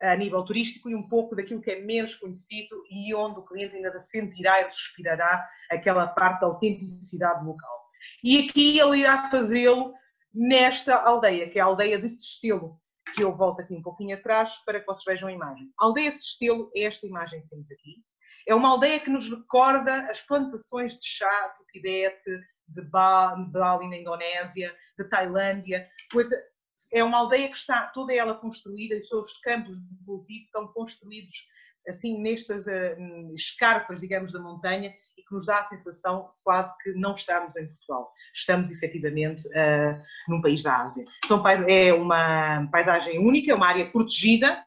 a nível turístico e um pouco daquilo que é menos conhecido e onde o cliente ainda sentirá e respirará aquela parte da autenticidade local. E aqui ele irá fazê-lo nesta aldeia, que é a aldeia de Sestelo, que eu volto aqui um pouquinho atrás para que vocês vejam a imagem. A aldeia de Sestelo é esta imagem que temos aqui. É uma aldeia que nos recorda as plantações de chá do Tibete, de Bali, na Indonésia, de Tailândia. É uma aldeia que está toda ela construída e os seus campos de cultivo estão construídos assim nestas escarpas, digamos, da montanha e que nos dá a sensação quase que não estamos em Portugal. Estamos efetivamente num país da Ásia. É uma paisagem única, é uma área protegida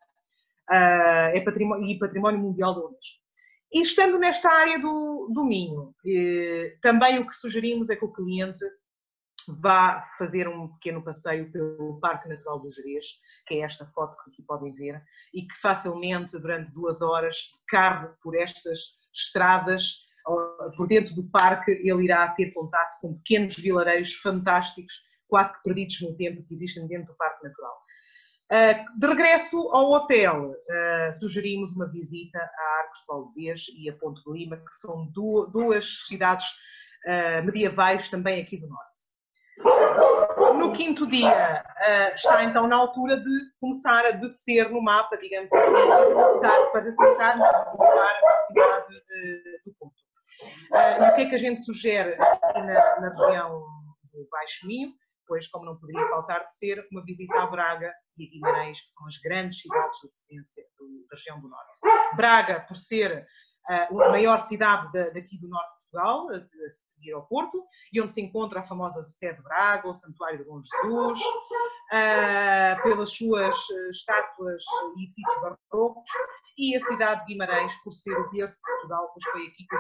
e património mundial da Unesco. E estando nesta área do Minho, também o que sugerimos é que o cliente vá fazer um pequeno passeio pelo Parque Natural do Gerês, que é esta foto que aqui podem ver, e que facilmente, durante 2 horas de carro por estas estradas, por dentro do parque, ele irá ter contato com pequenos vilareios fantásticos, quase que perdidos no tempo, que existem dentro do Parque Natural. De regresso ao hotel, sugerimos uma visita a Arcos de Valdevez e a Ponte de Lima, que são duas cidades medievais também aqui do Norte. No quinto dia, está então na altura de começar a descer no mapa, digamos assim, para tentar encontrar a cidade do Porto. E o que é que a gente sugere aqui na região do Baixo Minho? Pois, como não poderia faltar de ser, uma visita a Braga e a Guimarães, que são as grandes cidades de referência da região do Norte. Braga, por ser a maior cidade daqui do Norte de Portugal, a seguir ao Porto, e onde se encontra a famosa Sé de Braga, o Santuário de Bom Jesus, pelas suas estátuas e edifícios barrocos, e a cidade de Guimarães, por ser o berço de Portugal, pois foi aqui que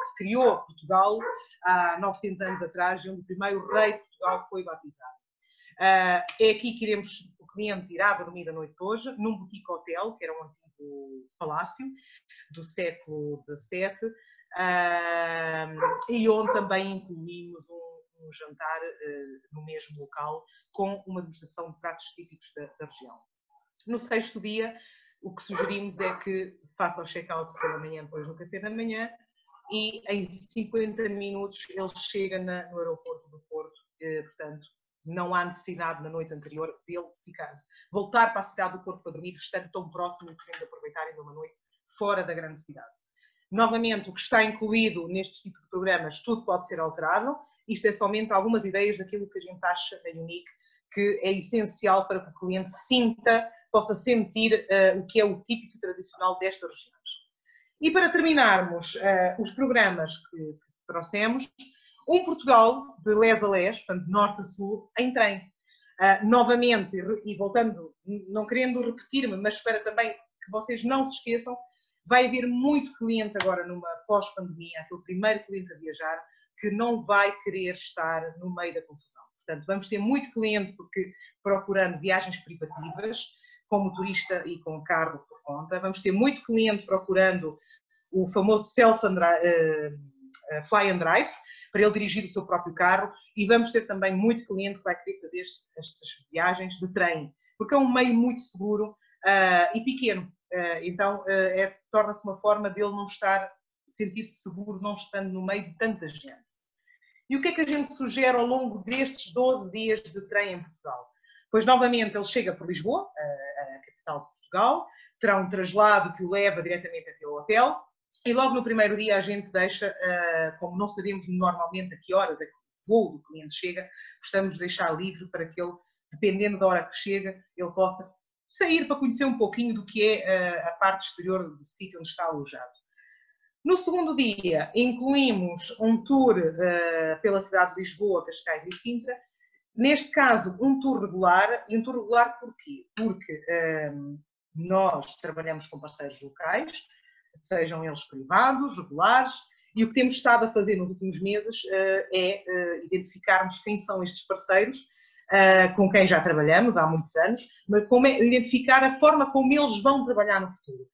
se criou Portugal há 900 anos atrás, e onde o primeiro rei de Portugal foi batizado. É aqui que o cliente irá dormir a noite de hoje, num boutique hotel, que era um antigo palácio do século XVII, e onde também incluímos um jantar no mesmo local, com uma degustação de pratos típicos da região. No sexto dia, o que sugerimos é que faça o check-out pela manhã, depois no café da manhã, e em 50 minutos ele chega no aeroporto do Porto, portanto, não há necessidade na noite anterior dele voltar para a cidade do Porto para dormir, estando tão próximo e podendo aproveitar ainda uma noite fora da grande cidade. Novamente, o que está incluído nestes tipos de programas, tudo pode ser alterado. Isto é somente algumas ideias daquilo que a gente acha na Unique, que é essencial para que o cliente possa sentir o que é o típico tradicional destas regiões. E para terminarmos os programas que trouxemos, um Portugal de lés a lés, portanto, de norte a sul, em trem. Novamente, e voltando, não querendo repetir-me, mas para também que vocês não se esqueçam, vai haver muito cliente agora numa pós-pandemia, aquele primeiro cliente a viajar, que não vai querer estar no meio da confusão. Portanto, vamos ter muito cliente procurando viagens privativas, com motorista e com carro por conta. Vamos ter muito cliente procurando o famoso fly and drive, para ele dirigir o seu próprio carro, e vamos ter também muito cliente que vai querer fazer estas viagens de trem, porque é um meio muito seguro e pequeno. Então, torna-se uma forma dele não sentir-se seguro não estando no meio de tanta gente. E o que é que a gente sugere ao longo destes 12 dias de trem em Portugal? Pois, novamente, ele chega por Lisboa, a capital de Portugal, terá um traslado que o leva diretamente até o hotel e logo no primeiro dia a gente deixa, como não sabemos normalmente a que horas é que o voo do cliente chega, gostamos de deixar livre para que ele, dependendo da hora que chega, ele possa sair para conhecer um pouquinho do que é a parte exterior do sítio onde está alojado. No segundo dia, incluímos um tour pela cidade de Lisboa, Cascais e Sintra. Neste caso, um tour regular. E um tour regular porquê? Porque nós trabalhamos com parceiros locais, sejam eles privados, regulares, e o que temos estado a fazer nos últimos meses é identificarmos quem são estes parceiros, com quem já trabalhamos há muitos anos, mas como identificar a forma como eles vão trabalhar no futuro.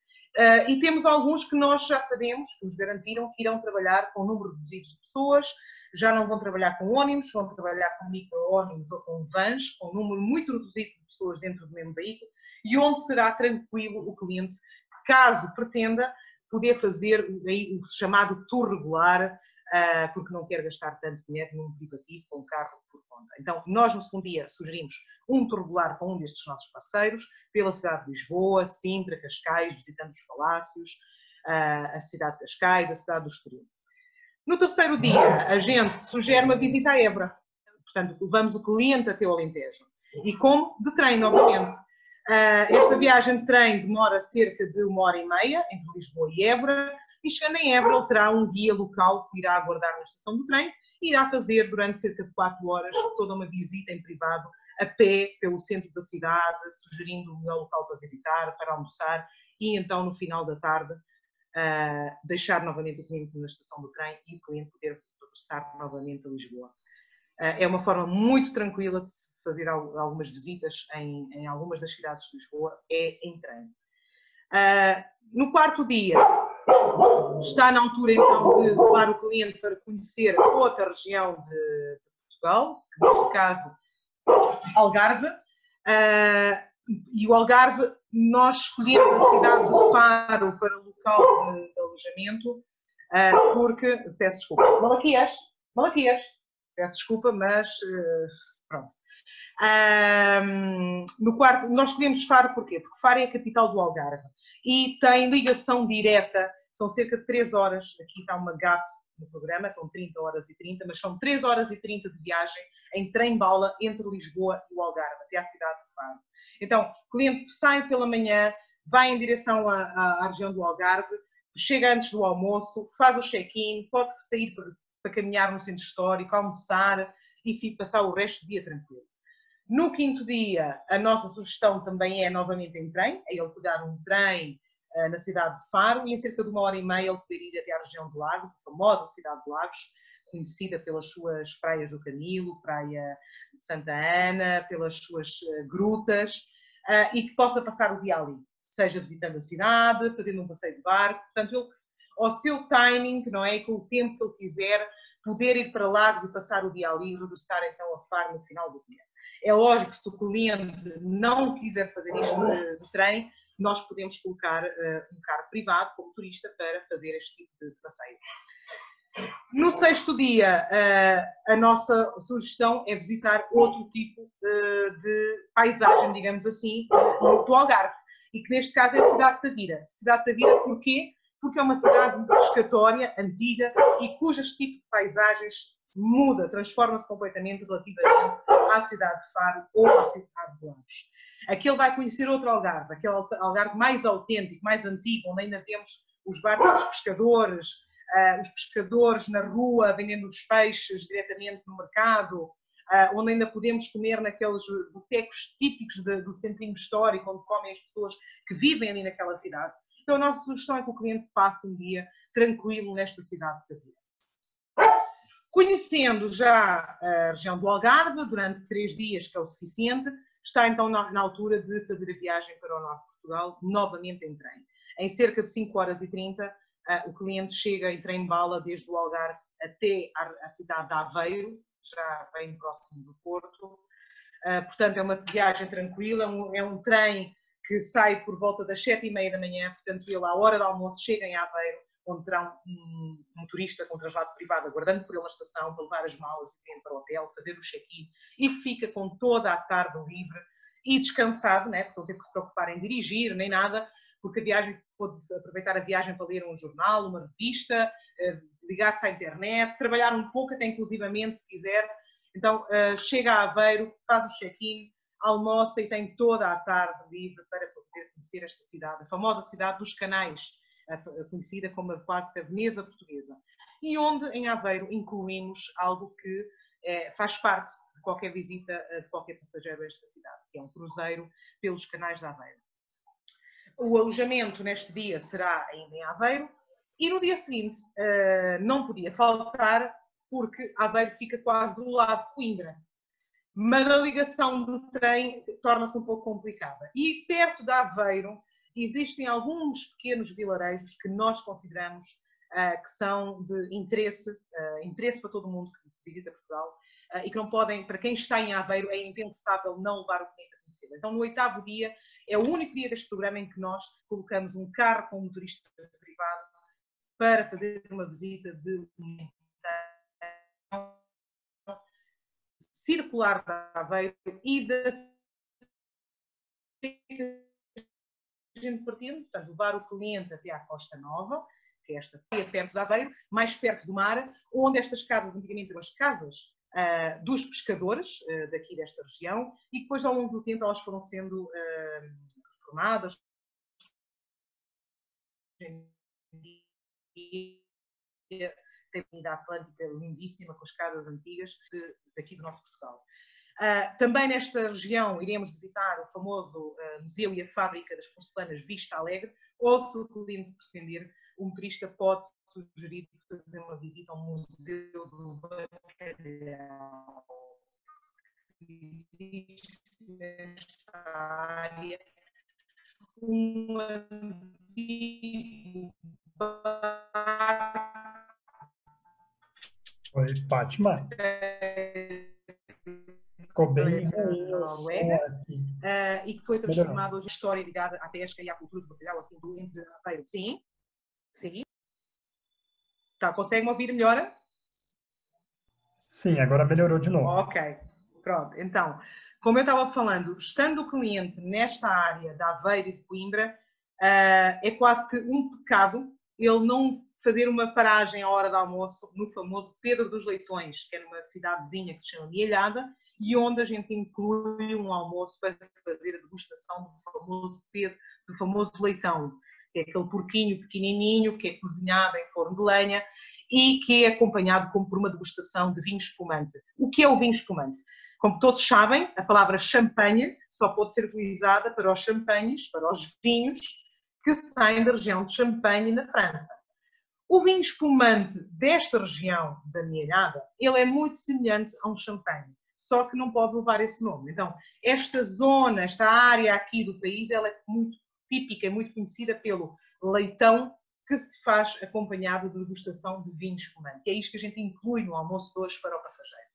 E temos alguns que nós já sabemos, que nos garantiram que irão trabalhar com um número reduzido de pessoas, já não vão trabalhar com ónibus, vão trabalhar com micro-ónibus ou com vans, com um número muito reduzido de pessoas dentro do mesmo veículo, e onde será tranquilo o cliente, caso pretenda, poder fazer o chamado tour regular, porque não quer gastar tanto dinheiro num privativo com um carro por conta. Então, nós no segundo dia sugerimos um tour regular com um destes nossos parceiros, pela cidade de Lisboa, Sintra, Cascais, visitando os palácios, a cidade de Cascais, a cidade do Estoril. No terceiro dia, a gente sugere uma visita à Évora. Portanto, levamos o cliente até o Alentejo. E como? De trem, novamente. Esta viagem de trem demora cerca de 1h30 entre Lisboa e Évora, e chegando em Évora ele terá um guia local que irá aguardar na estação do trem e irá fazer durante cerca de 4 horas toda uma visita em privado, a pé, pelo centro da cidade, sugerindo o melhor local para visitar, para almoçar e então no final da tarde deixar novamente o cliente na estação do trem e o cliente poder regressar novamente a Lisboa. É uma forma muito tranquila de se fazer algumas visitas em algumas das cidades de Lisboa, é em trem. No quarto dia, está na altura então de levar o cliente para conhecer outra região de Portugal, que neste caso Algarve, e o Algarve nós escolhemos a cidade de Faro para o local de alojamento, porque, peço desculpa, Malaquias, peço desculpa, mas pronto. No quarto, nós escolhemos Faro porquê? Porque Faro é a capital do Algarve e tem ligação direta, são cerca de 3 horas, aqui está uma gafe no programa, estão 30 horas e 30, mas são 3 horas e 30 de viagem em trem-bala entre Lisboa e o Algarve, até à cidade de Faro. Então, o cliente sai pela manhã, vai em direção à região do Algarve, chega antes do almoço, faz o check-in, pode sair para caminhar no centro histórico, almoçar e passar o resto do dia tranquilo. No quinto dia, a nossa sugestão também é novamente em trem, é ele pegar um trem na cidade de Faro e em cerca de 1h30 ele poder ir até à região de Lagos, a famosa cidade de Lagos, conhecida pelas suas praias do Camilo, praia de Santa Ana, pelas suas grutas, e que possa passar o dia ali, seja visitando a cidade, fazendo um passeio de barco, portanto ele, ao seu timing, não é, com o tempo que ele quiser, poder ir para Lagos e passar o dia ali e regressar então a Faro no final do dia. É lógico que se o cliente não quiser fazer isto de trem, nós podemos colocar um carro privado como turista para fazer este tipo de passeio. No sexto dia, a nossa sugestão é visitar outro tipo de paisagem, digamos assim, do Algarve, e que neste caso é a cidade de Tavira. Cidade de Tavira porquê? Porque é uma cidade pescatória, antiga, e cujas tipo de paisagens muda, transforma-se completamente relativamente à cidade de Faro ou à cidade de Lagos. Aqui ele vai conhecer outro Algarve, aquele Algarve mais autêntico, mais antigo, onde ainda vemos os barcos dos pescadores, os pescadores na rua vendendo os peixes diretamente no mercado, onde ainda podemos comer naqueles botecos típicos do centrinho histórico, onde comem as pessoas que vivem ali naquela cidade. Então a nossa sugestão é que o cliente passe um dia tranquilo nesta cidade de Tavira. Conhecendo já a região do Algarve, durante 3 dias, que é o suficiente, está então na altura de fazer a viagem para o norte de Portugal, novamente em trem. Em cerca de 5h30, o cliente chega em trem-bala desde o Algarve até a cidade de Aveiro, já bem próximo do Porto. Portanto, é uma viagem tranquila, é um trem que sai por volta das 7h30 da manhã, portanto, ele à hora do almoço chega em Aveiro, onde terá um turista com traslado privado aguardando por ele na estação para levar as malas e vir para o hotel, fazer o check-in e fica com toda a tarde livre e descansado, né? Porque não teve que se preocupar em dirigir, nem nada, porque a viagem, pôde aproveitar a viagem para ler um jornal, uma revista, ligar-se à internet, trabalhar um pouco até inclusivamente, se quiser. Então, chega a Aveiro, faz o check-in, almoça e tem toda a tarde livre para poder conhecer esta cidade, a famosa cidade dos canais, conhecida como a quase a Veneza portuguesa. E onde, em Aveiro, incluímos algo que faz parte de qualquer visita de qualquer passageiro a esta cidade, que é um cruzeiro pelos canais de Aveiro. O alojamento neste dia será ainda em Aveiro e no dia seguinte não podia faltar, porque Aveiro fica quase do lado de Coimbra. Mas a ligação do trem torna-se um pouco complicada. E perto de Aveiro existem alguns pequenos vilarejos que nós consideramos que são de interesse para todo mundo que visita Portugal e que não podem, para quem está em Aveiro, é impensável não levar o cliente a conhecer. Então, no 8º dia, é o único dia deste programa em que nós colocamos um carro com um motorista privado para fazer uma visita de circular da Aveiro e da gente partindo, portanto, levar o cliente até à Costa Nova, que é esta feia perto de Aveiro, mais perto do mar, onde estas casas antigamente eram as casas dos pescadores daqui desta região e depois ao longo do tempo elas foram sendo reformadas. Tem a Avenida Atlântica lindíssima com as casas antigas daqui do norte de Portugal. Também nesta região iremos visitar o famoso Museu e a Fábrica das Porcelanas Vista Alegre, ou se o cliente pretender, o motorista pode sugerir fazer uma visita ao Museu do Bacalhau. Existe nesta área um antigo bar. Oi, Fátima. Ficou bem ruim na Noruega, e que foi transformado hoje em história ligada à pesca e à cultura do bacalhau aqui entre Aveiro. Sim, sim. Tá, consegue-me ouvir melhor? Sim, agora melhorou de novo. Ok, pronto. Então, como eu estava falando, estando o cliente nesta área de Aveiro e de Coimbra, é quase que um pecado ele não fazer uma paragem à hora do almoço no famoso Pedro dos Leitões, que é numa cidadezinha que se chama Mielhada, e onde a gente inclui um almoço para fazer a degustação do famoso leitão, que é aquele porquinho pequenininho que é cozinhado em forno de lenha e que é acompanhado por uma degustação de vinho espumante. O que é o vinho espumante? Como todos sabem, a palavra champanhe só pode ser utilizada para os champanhes, para os vinhos que saem da região de Champagne, na França. O vinho espumante desta região da Mielhada, ele é muito semelhante a um champanhe, só que não pode levar esse nome. Então, esta zona, esta área aqui do país, ela é muito típica, é muito conhecida pelo leitão que se faz acompanhado de degustação de vinho espumante. É isto que a gente inclui no almoço de hoje para o passageiro.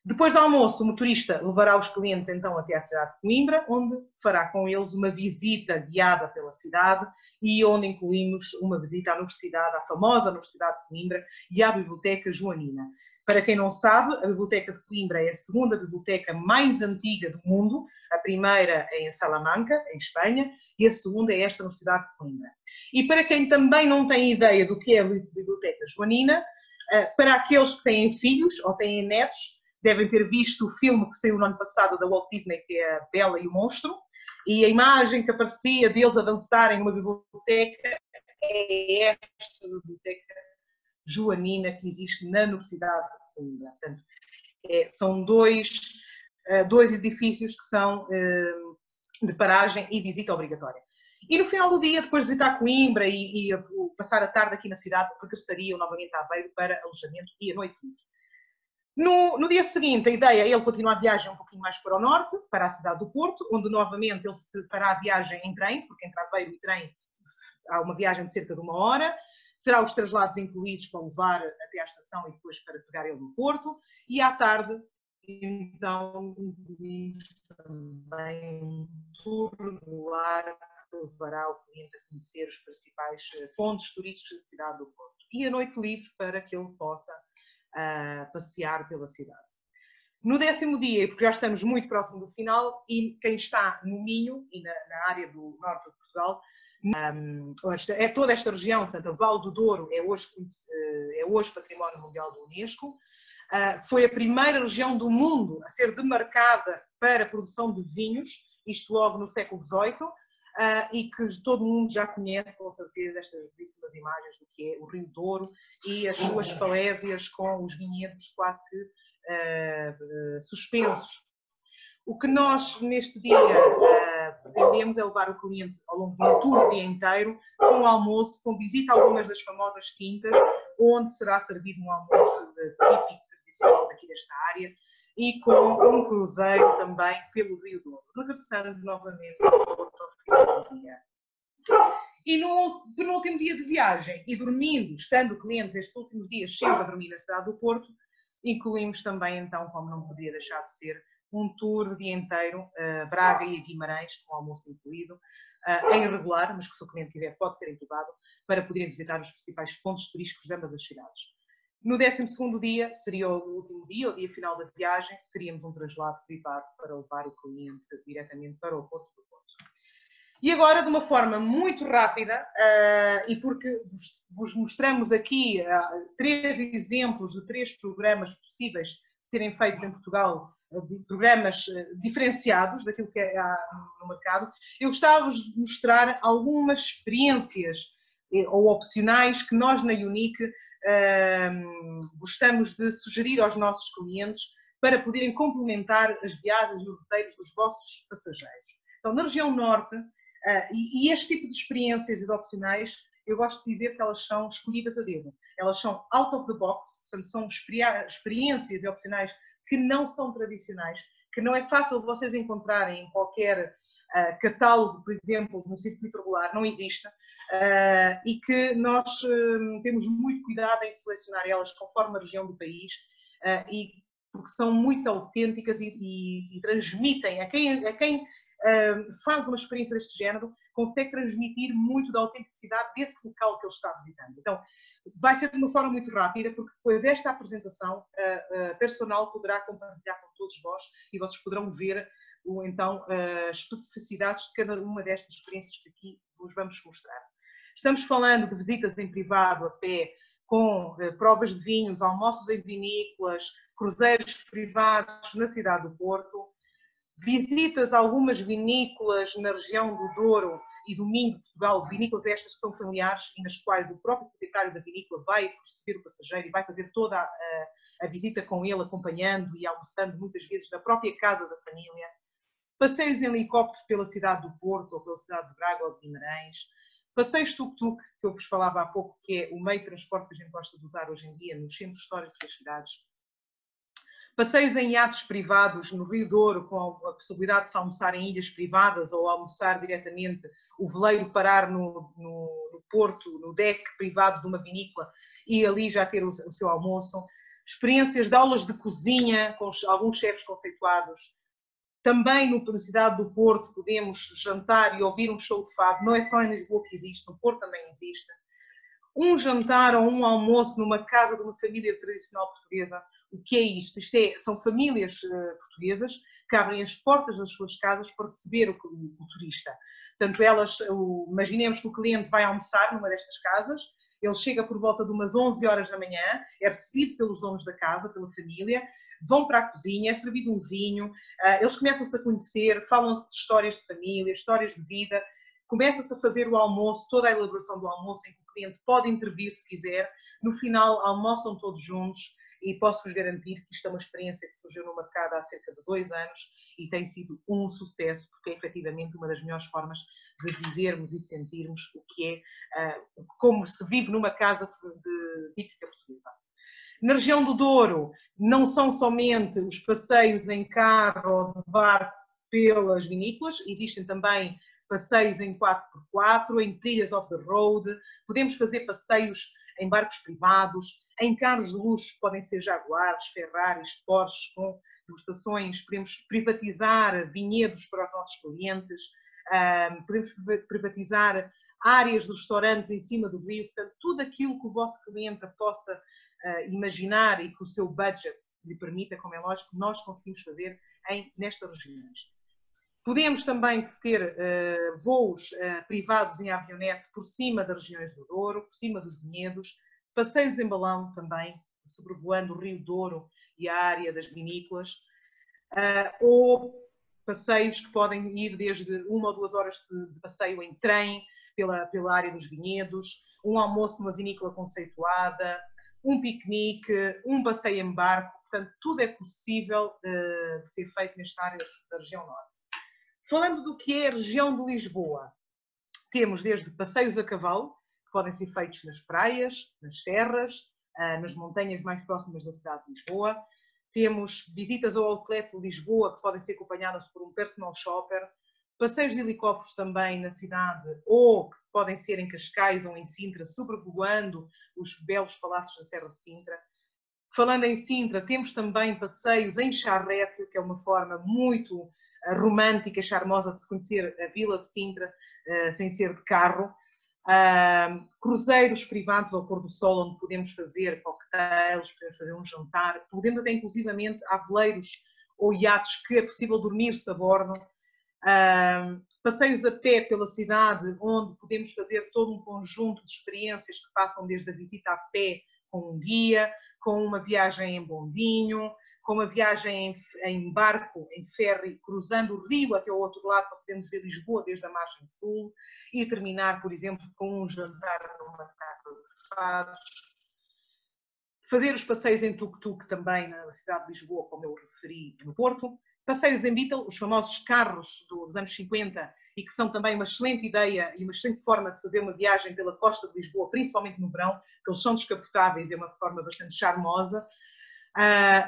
Depois do almoço, o motorista levará os clientes então até à cidade de Coimbra, onde fará com eles uma visita guiada pela cidade e onde incluímos uma visita à universidade, à famosa Universidade de Coimbra e à Biblioteca Joanina. Para quem não sabe, a Biblioteca de Coimbra é a segunda biblioteca mais antiga do mundo, a primeira é em Salamanca, em Espanha, e a segunda é esta Universidade de Coimbra. E para quem também não tem ideia do que é a Biblioteca Joanina, para aqueles que têm filhos ou têm netos, devem ter visto o filme que saiu no ano passado da Walt Disney, que é A Bela e o Monstro, e a imagem que aparecia deles a dançarem numa biblioteca é esta biblioteca joanina que existe na Universidade de Coimbra. Portanto, são dois edifícios que são de paragem e visita obrigatória. E no final do dia, depois de visitar Coimbra e passar a tarde aqui na cidade, regressariam novamente a Aveiro para alojamento e a noite. No dia seguinte, a ideia é ele continuar a viagem um pouquinho mais para o norte, para a cidade do Porto, onde novamente ele se fará a viagem em trem, porque entre Aveiro e trem há uma viagem de cerca de 1 hora, terá os traslados incluídos para levar até à estação e depois para pegar ele no Porto, e à tarde, então, incluímos também um tour no ar que levará o cliente a conhecer os principais pontos turísticos da cidade do Porto. E a noite livre para que ele possa passear pela cidade. No 10º dia, porque já estamos muito próximo do final, e quem está no Minho e na área do norte de Portugal, é toda esta região, portanto, a Val do Douro é hoje Património Mundial da Unesco. Foi a primeira região do mundo a ser demarcada para a produção de vinhos, isto logo no século XVIII, e que todo mundo já conhece, com certeza, estas belíssimas imagens do que é o Rio Douro e as suas falésias com os vinhedos quase que suspensos. O que nós, neste dia, pretendemos é levar o cliente ao longo do tour o dia inteiro, com almoço, com visita a algumas das famosas quintas, onde será servido um almoço típico, tradicional daqui desta área, e com um cruzeiro também pelo Rio Douro, regressando novamente ao Porto ao final do dia. E no penúltimo dia de viagem, e dormindo, estando o cliente estes últimos dias sempre a dormir na cidade do Porto, incluímos também, então, como não poderia deixar de ser, um tour de dia inteiro, Braga e Guimarães, com almoço incluído, em regular, mas que se o cliente quiser pode ser incubado, para poderem visitar os principais pontos turísticos de ambas as cidades. No 12º dia, seria o último dia, o dia final da viagem, teríamos um traslado privado para levar o cliente diretamente para o Porto do Porto. E agora, de uma forma muito rápida, e porque vos mostramos aqui 3 exemplos de 3 programas possíveis de serem feitos em Portugal, programas diferenciados daquilo que há no mercado, eu gostava de mostrar algumas experiências ou opcionais que nós na Unique gostamos de sugerir aos nossos clientes para poderem complementar as viagens e os roteiros dos vossos passageiros. Então, na região norte, e este tipo de experiências e de opcionais, eu gosto de dizer que elas são escolhidas a dedo. Elas são out of the box, portanto, são experiências e opcionais que não são tradicionais, que não é fácil vocês encontrarem em qualquer catálogo, por exemplo, no circuito regular, não existe, e que nós temos muito cuidado em selecionar elas conforme a região do país, e porque são muito autênticas e transmitem a quem faz uma experiência deste género, consegue transmitir muito da autenticidade desse local que ele está visitando. Então, vai ser de uma forma muito rápida, porque depois esta apresentação personal poderá compartilhar com todos vós e vocês poderão ver então as especificidades de cada uma destas experiências que aqui vos vamos mostrar. Estamos falando de visitas em privado a pé, com provas de vinhos, almoços em vinícolas, cruzeiros privados na cidade do Porto, visitas a algumas vinícolas na região do Douro e do Minho de Portugal, vinícolas estas que são familiares e nas quais o próprio proprietário da vinícola vai receber o passageiro e vai fazer toda a visita com ele, acompanhando e almoçando muitas vezes na própria casa da família. Passeios em helicóptero pela cidade do Porto ou pela cidade de Braga ou de Guimarães. Passeios tuk-tuk, que eu vos falava há pouco, que é o meio de transporte que a gente gosta de usar hoje em dia nos centros históricos das cidades. Passeios em iates privados no Rio Douro, com a possibilidade de se almoçar em ilhas privadas ou almoçar diretamente, o veleiro parar no porto, no deck privado de uma vinícola e ali já ter o seu almoço. Experiências de aulas de cozinha com alguns chefes conceituados. Também na cidade do Porto podemos jantar e ouvir um show de fado. Não é só em Lisboa que existe, no Porto também existe. Um jantar ou um almoço numa casa de uma família tradicional portuguesa. O que é isto? São famílias portuguesas que abrem as portas das suas casas para receber o turista. Portanto, imaginemos que o cliente vai almoçar numa destas casas, ele chega por volta de umas 11 horas da manhã, é recebido pelos donos da casa, pela família, vão para a cozinha, é servido um vinho, eles começam-se a conhecer, falam-se de histórias de família, histórias de vida, começa-se a fazer o almoço, toda a elaboração do almoço em que o cliente pode intervir se quiser, no final almoçam todos juntos e posso-vos garantir que isto é uma experiência que surgiu no mercado há cerca de 2 anos e tem sido um sucesso, porque é efetivamente uma das melhores formas de vivermos e sentirmos o que é, como se vive numa casa típica portuguesa. Na região do Douro, não são somente os passeios em carro ou de barco pelas vinícolas, existem também passeios em 4x4, em trilhas off-the-road, podemos fazer passeios em barcos privados, em carros de luxo, que podem ser Jaguares, Ferraris, Porsches, com degustações, podemos privatizar vinhedos para os nossos clientes, podemos privatizar áreas de restaurantes em cima do rio, portanto, tudo aquilo que o vosso cliente possa imaginar e que o seu budget lhe permita, como é lógico, nós conseguimos fazer nestas regiões. Podemos também ter voos privados em avionete por cima das regiões do Douro, por cima dos vinhedos, passeios em balão também, sobrevoando o Rio Douro e a área das vinícolas, ou passeios que podem ir desde 1 ou 2 horas de passeio em trem pela área dos vinhedos, um almoço numa vinícola conceituada, um piquenique, um passeio em barco. Portanto, tudo é possível de ser feito nesta área da região norte. Falando do que é a região de Lisboa, temos desde passeios a cavalo, que podem ser feitos nas praias, nas serras, nas montanhas mais próximas da cidade de Lisboa. Temos visitas ao outlet de Lisboa, que podem ser acompanhadas por um personal shopper. Passeios de helicópteros também na cidade, ou que podem ser em Cascais ou em Sintra, sobrevoando os belos palácios da Serra de Sintra. Falando em Sintra, temos também passeios em charrete, que é uma forma muito romântica e charmosa de se conhecer a vila de Sintra, sem ser de carro. Cruzeiros privados ao pôr do sol, onde podemos fazer cocktails, podemos fazer um jantar, podemos até inclusivamente há veleiros ou iates que é possível dormir-se a bordo. Passeios a pé pela cidade, onde podemos fazer todo um conjunto de experiências que passam desde a visita a pé com um guia, com uma viagem em bondinho, com uma viagem em barco, em ferry, cruzando o rio até o outro lado para podermos ver Lisboa desde a margem sul e terminar, por exemplo, com um jantar numa casa de fados. Fazer os passeios em tuk-tuk também na cidade de Lisboa, como eu referi no Porto. Passeios em Beetle, os famosos carros dos anos 50, e que são também uma excelente ideia e uma excelente forma de fazer uma viagem pela costa de Lisboa, principalmente no verão, que eles são descapotáveis e é uma forma bastante charmosa.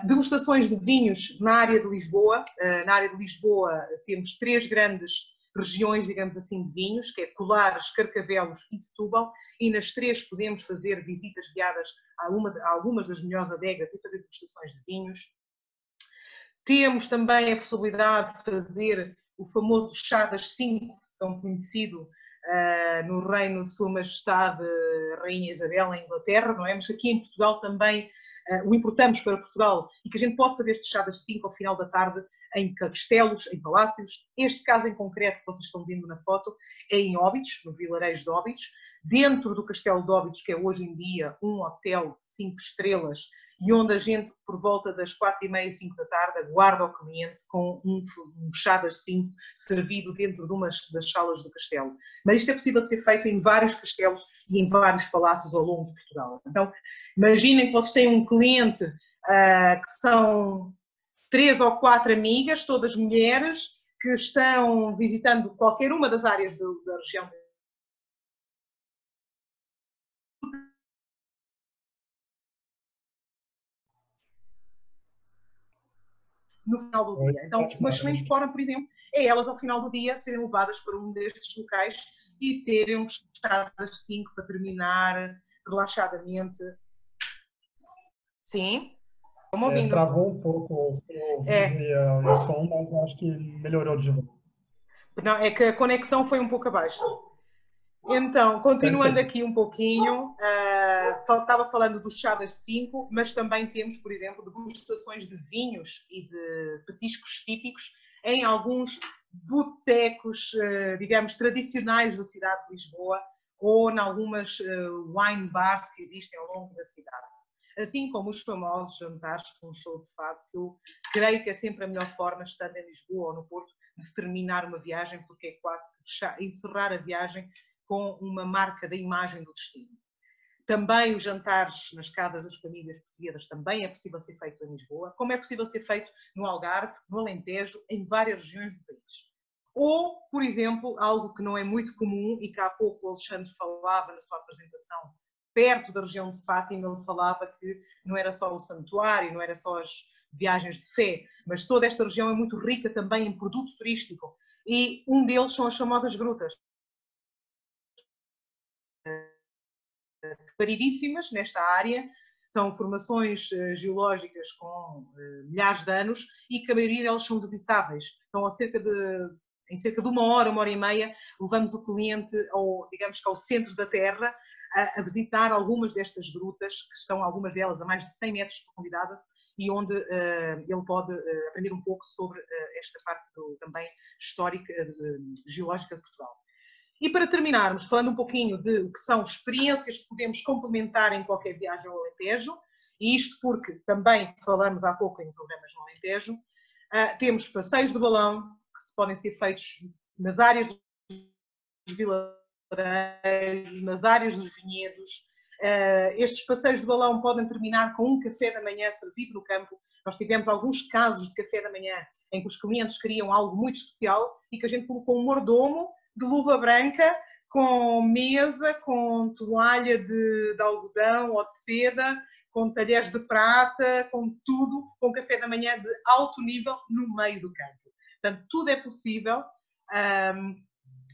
Degustações de vinhos na área de Lisboa. Na área de Lisboa temos 3 grandes regiões, digamos assim, de vinhos, que é Colares, Carcavelos e Setúbal, e nas 3 podemos fazer visitas guiadas a algumas das melhores adegas e fazer degustações de vinhos. Temos também a possibilidade de fazer o famoso chá das 5, tão conhecido no reino de Sua Majestade Rainha Isabel, em Inglaterra, não é? Mas aqui em Portugal também o importamos para Portugal e que a gente pode fazer este chá das 5 ao final da tarde em castelos, em palácios. Este caso em concreto que vocês estão vendo na foto é em Óbidos, no vilarejo de Óbidos, dentro do castelo de Óbidos, que é hoje em dia um hotel de 5 estrelas e onde a gente, por volta das 4h30, 5 da tarde, aguarda o cliente com um chá das 5 servido dentro de uma das salas do castelo. Mas isto é possível de ser feito em vários castelos e em vários palácios ao longo de Portugal. Então, imaginem que vocês têm um cliente que são 3 ou 4 amigas, todas mulheres, que estão visitando qualquer uma das áreas da região. No final do dia. Então, uma excelente forma, por exemplo, é elas ao final do dia serem levadas para um destes locais e terem um chá das 5 para terminar relaxadamente. Sim. Travou um pouco o vídeo e o som, mas acho que melhorou de novo. Não, é que a conexão foi um pouco abaixo. Então, continuando aqui um pouquinho, estava falando do chá das 5, mas também temos, por exemplo, degustações de vinhos e de petiscos típicos em alguns botecos, digamos, tradicionais da cidade de Lisboa ou em algumas wine bars que existem ao longo da cidade. Assim como os famosos jantares com show de fado, que eu creio que é sempre a melhor forma, estando em Lisboa ou no Porto, de se terminar uma viagem, porque é quase encerrar a viagem com uma marca da imagem do destino. Também os jantares nas casas das famílias portuguesas também é possível ser feito em Lisboa, como é possível ser feito no Algarve, no Alentejo, em várias regiões do país. Ou, por exemplo, algo que não é muito comum e que há pouco o Alexandre falava na sua apresentação, perto da região de Fátima, ele falava que não era só o santuário, não era só as viagens de fé, mas toda esta região é muito rica também em produto turístico e um deles são as famosas grutas. Paridíssimas nesta área, são formações geológicas com milhares de anos e que a maioria delas são visitáveis. Então, em cerca de uma hora e meia, levamos o cliente digamos que ao centro da Terra, a visitar algumas destas grutas, que estão algumas delas a mais de 100 metros de profundidade, e onde ele pode aprender um pouco sobre esta parte também histórica, geológica de Portugal. E para terminarmos, falando um pouquinho de o que são experiências que podemos complementar em qualquer viagem ao Alentejo, e isto porque também falamos há pouco em programas no Alentejo, temos passeios de balão que podem ser feitos nas áreas dos vilarejos, nas áreas dos vinhedos. Estes passeios de balão podem terminar com um café da manhã servido no campo. Nós tivemos alguns casos de café da manhã em que os clientes queriam algo muito especial e que a gente colocou um mordomo de luva branca, com mesa, com toalha de algodão ou de seda, com talheres de prata, com tudo, com café da manhã de alto nível no meio do campo. Portanto, tudo é possível.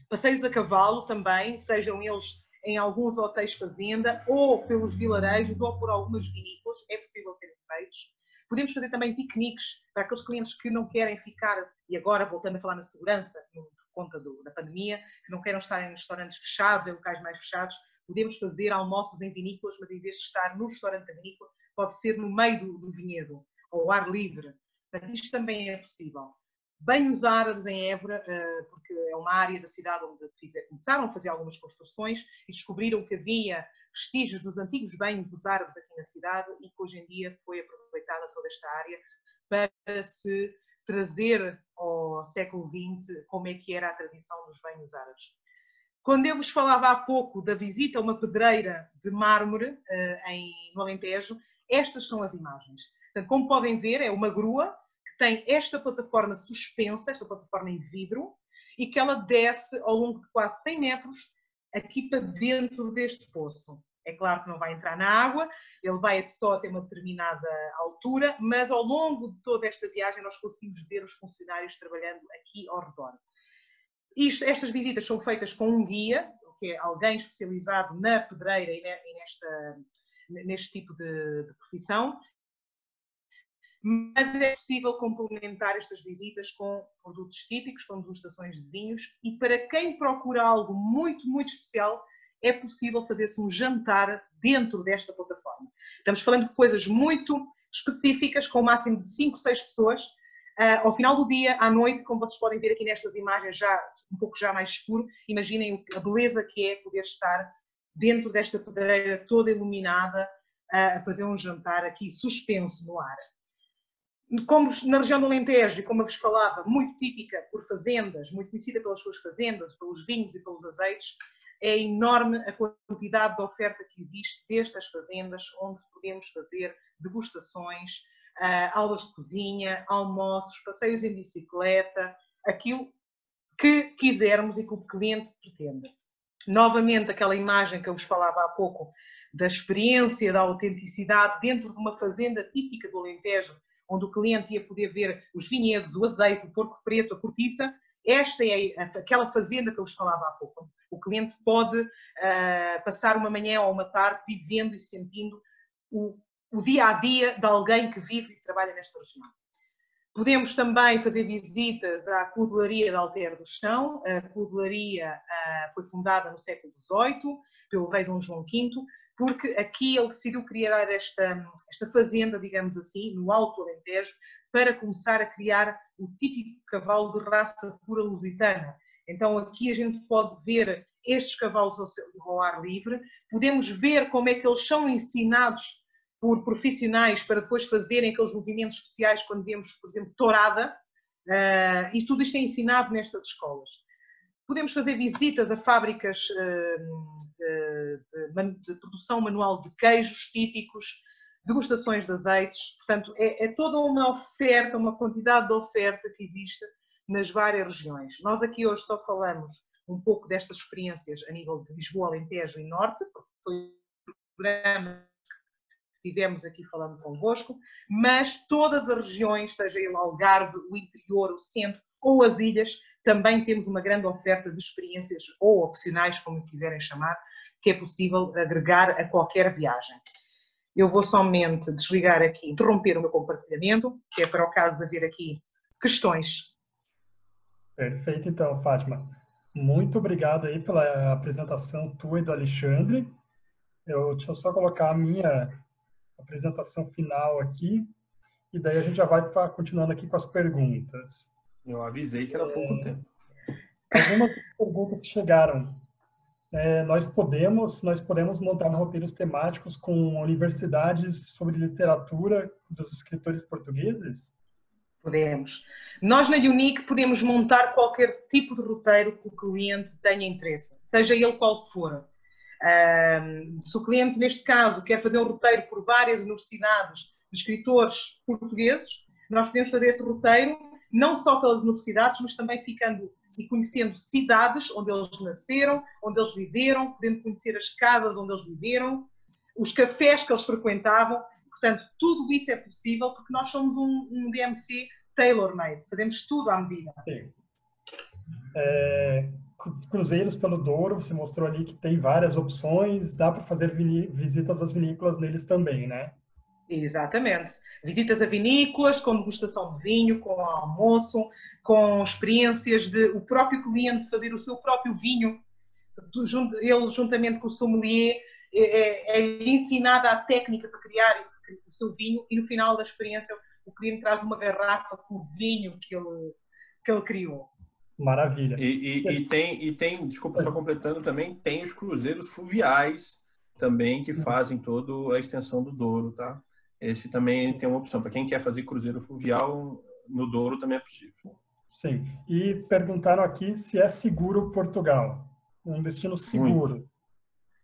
Passeios a cavalo também, sejam eles em alguns hotéis fazenda, ou pelos vilarejos, ou por algumas vinícolas, é possível serem feitos. Podemos fazer também piqueniques para aqueles clientes que não querem ficar, e agora voltando a falar na segurança, por conta da pandemia, que não queiram estar em restaurantes fechados, em locais mais fechados. Podemos fazer almoços em vinícolas, mas em vez de estar no restaurante da vinícola, pode ser no meio do vinhedo, ao ar livre. Portanto, isto também é possível. Banhos árabes em Évora, porque é uma área da cidade onde começaram a fazer algumas construções e descobriram que havia vestígios dos antigos banhos dos árabes aqui na cidade e que hoje em dia foi aproveitada toda esta área para se trazer ao século XX como é que era a tradição dos banhos árabes. Quando eu vos falava há pouco da visita a uma pedreira de mármore no Alentejo, estas são as imagens. Portanto, como podem ver, é uma grua que tem esta plataforma suspensa, esta plataforma em vidro, e que ela desce ao longo de quase 100 metros aqui para dentro deste poço. É claro que não vai entrar na água, ele vai só até uma determinada altura, mas ao longo de toda esta viagem nós conseguimos ver os funcionários trabalhando aqui ao redor. Estas visitas são feitas com um guia, que é alguém especializado na pedreira e neste tipo de profissão, mas é possível complementar estas visitas com produtos típicos, com degustações de vinhos, e para quem procura algo muito, muito especial, é possível fazer-se um jantar dentro desta plataforma. Estamos falando de coisas muito específicas, com o máximo de 5, 6 pessoas. Ao final do dia, à noite, como vocês podem ver aqui nestas imagens, já um pouco já mais escuro, imaginem a beleza que é poder estar dentro desta pedreira toda iluminada, a fazer um jantar aqui suspenso no ar. Como na região do Alentejo, e como eu vos falava, muito típica por fazendas, muito conhecida pelas suas fazendas, pelos vinhos e pelos azeites, é enorme a quantidade de oferta que existe destas fazendas, onde podemos fazer degustações, aulas de cozinha, almoços, passeios em bicicleta, aquilo que quisermos e que o cliente pretende. Novamente, aquela imagem que eu vos falava há pouco, da experiência, da autenticidade dentro de uma fazenda típica do Alentejo, onde o cliente ia poder ver os vinhedos, o azeite, o porco preto, a cortiça. Esta é aquela fazenda que eu vos falava há pouco. O cliente pode passar uma manhã ou uma tarde vivendo e sentindo o dia-a-dia de alguém que vive e trabalha nesta região. Podemos também fazer visitas à Cudelaria de Alter do Chão. A Cudelaria foi fundada no século XVIII pelo rei Dom João V, porque aqui ele decidiu criar esta fazenda, digamos assim, no Alto Alentejo, para começar a criar o típico cavalo de raça pura lusitana. Então aqui a gente pode ver estes cavalos ao ar livre, podemos ver como é que eles são ensinados por profissionais para depois fazerem aqueles movimentos especiais quando vemos, por exemplo, tourada, e tudo isto é ensinado nestas escolas. Podemos fazer visitas a fábricas de produção manual de queijos típicos, degustações de azeites. Portanto, é toda uma oferta, uma quantidade de oferta que existe nas várias regiões. Nós aqui hoje só falamos um pouco destas experiências a nível de Lisboa, Alentejo e Norte, porque foi o programa que tivemos aqui falando convosco, mas todas as regiões, seja ele o Algarve, o interior, o centro ou as ilhas, também temos uma grande oferta de experiências ou opcionais, como quiserem chamar, que é possível agregar a qualquer viagem. Eu vou somente desligar aqui, interromper o meu compartilhamento, que é para o caso de haver aqui questões. Perfeito, então, Fátima. Muito obrigado aí pela apresentação tua e do Alexandre. Deixa eu só colocar a minha apresentação final aqui, e daí a gente já vai continuando aqui com as perguntas. Eu avisei que era pouco tempo. Algumas perguntas chegaram. Nós podemos montar roteiros temáticos com universidades sobre literatura dos escritores portugueses? Podemos. Nós na Unique podemos montar qualquer tipo de roteiro que o cliente tenha interesse, seja ele qual for. Se o cliente, neste caso, quer fazer um roteiro por várias universidades de escritores portugueses, nós podemos fazer esse roteiro, não só pelas universidades, mas também ficando e conhecendo cidades onde eles nasceram, onde eles viveram, podendo conhecer as casas onde eles viveram, os cafés que eles frequentavam. Portanto, tudo isso é possível porque nós somos um DMC tailor-made, fazemos tudo à medida. Sim. Cruzeiros pelo Douro, você mostrou ali que tem várias opções, dá para fazer visitas às vinícolas neles também, né? Exatamente. Visitas a vinícolas, com degustação de vinho, com almoço, com experiências de o próprio cliente fazer o seu próprio vinho, ele juntamente com o sommelier, é ensinada a técnica para criar o seu vinho e no final da experiência o cliente traz uma garrafa com o vinho que ele criou. Maravilha. E tem, desculpa, só completando também, tem os cruzeiros fluviais também que fazem toda a extensão do Douro, tá? Esse também tem uma opção. Para quem quer fazer cruzeiro fluvial, no Douro também é possível. Sim. E perguntaram aqui se é seguro Portugal. Um destino seguro. Muito.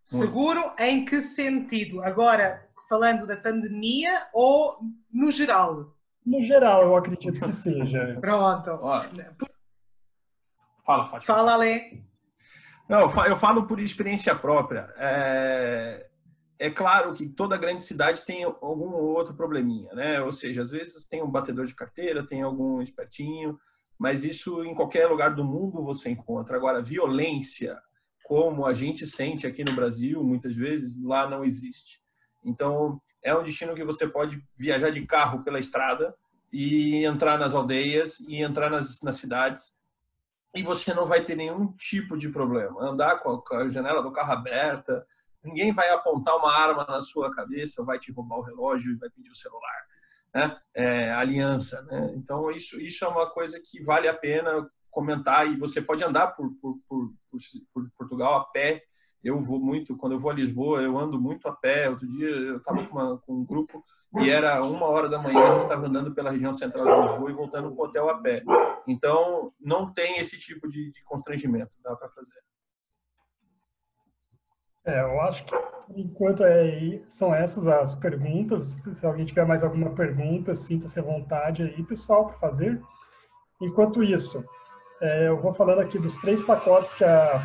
Seguro em que sentido? Agora, falando da pandemia ou no geral? No geral, eu acredito que seja. Pronto. Ó, Fala, Alê. Não, eu falo por experiência própria. É claro que toda grande cidade tem algum outro probleminha, né? Ou seja, às vezes tem um batedor de carteira, tem algum espertinho, mas isso em qualquer lugar do mundo você encontra. Agora, violência, como a gente sente aqui no Brasil, muitas vezes, lá não existe. Então, é um destino que você pode viajar de carro pela estrada e entrar nas aldeias e entrar nas cidades e você não vai ter nenhum tipo de problema. Andar com a janela do carro aberta, ninguém vai apontar uma arma na sua cabeça, vai te roubar o relógio e vai pedir o celular, né? Aliança, né? Então, isso é uma coisa que vale a pena comentar e você pode andar por Portugal a pé. Eu vou muito, quando eu vou a Lisboa, eu ando muito a pé. Outro dia eu estava com um grupo e era 1h da manhã, a gente estava andando pela região central de Lisboa e voltando para o hotel a pé. Então, não tem esse tipo de constrangimento, dá para fazer. Eu acho que, por enquanto, são essas as perguntas. Se alguém tiver mais alguma pergunta, sinta-se à vontade aí, pessoal, para fazer. Enquanto isso, eu vou falando aqui dos 3 pacotes que a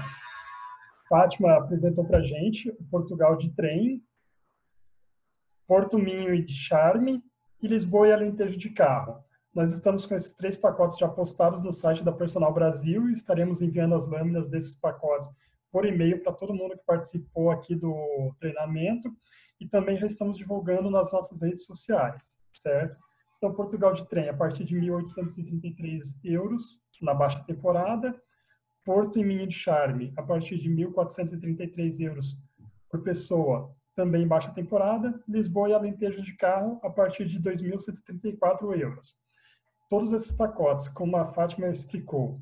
Fátima apresentou para a gente: o Portugal de trem, Porto Minho e de Charme, e Lisboa e Alentejo de carro. Nós estamos com esses 3 pacotes já postados no site da Personal Brasil e estaremos enviando as lâminas desses pacotes por e-mail para todo mundo que participou aqui do treinamento e também já estamos divulgando nas nossas redes sociais, certo? Então, Portugal de trem a partir de 1.833 euros na baixa temporada, Porto e Minho de Charme a partir de 1.433 euros por pessoa, também baixa temporada, Lisboa e Alentejo de carro a partir de 2.134 euros. Todos esses pacotes, como a Fátima explicou,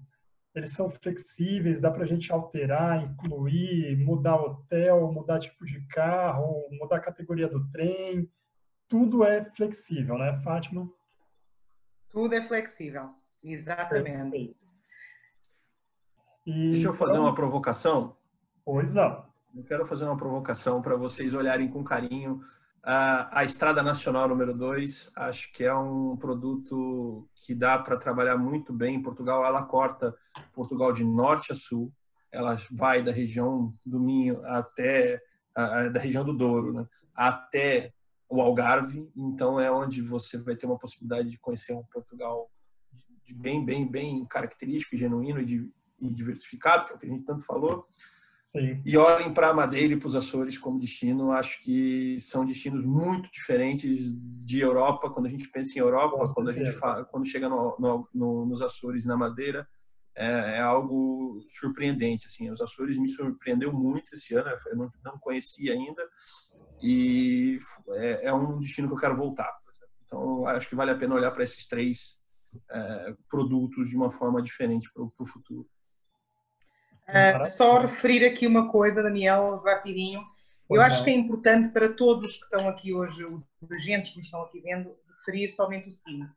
eles são flexíveis, dá para a gente alterar, incluir, mudar hotel, mudar tipo de carro, mudar a categoria do trem. Tudo é flexível, né, Fátima? Tudo é flexível, exatamente. Deixa eu fazer uma provocação. Pois não. Eu quero fazer uma provocação para vocês olharem com carinho. A Estrada Nacional número 2, acho que é um produto que dá para trabalhar muito bem em Portugal. Ela corta Portugal de norte a sul. Ela vai da região do Minho até da região do Douro, né? Até o Algarve. Então é onde você vai ter uma possibilidade de conhecer um Portugal bem característico, genuíno e diversificado, que é o que a gente tanto falou. Sim. E olhem para a Madeira e para os Açores como destino. Acho que são destinos muito diferentes de Europa. Quando a gente pensa em Europa, quando chega nos Açores e na Madeira, é algo surpreendente, assim. Os Açores me surpreendeu muito esse ano, eu não conhecia ainda, e é um destino que eu quero voltar. Então, acho que vale a pena olhar para esses 3 produtos de uma forma diferente para o futuro. Só referir aqui uma coisa, Daniel, rapidinho. Eu acho que é importante para todos os que estão aqui hoje, os agentes que nos estão aqui vendo, referir somente o seguinte.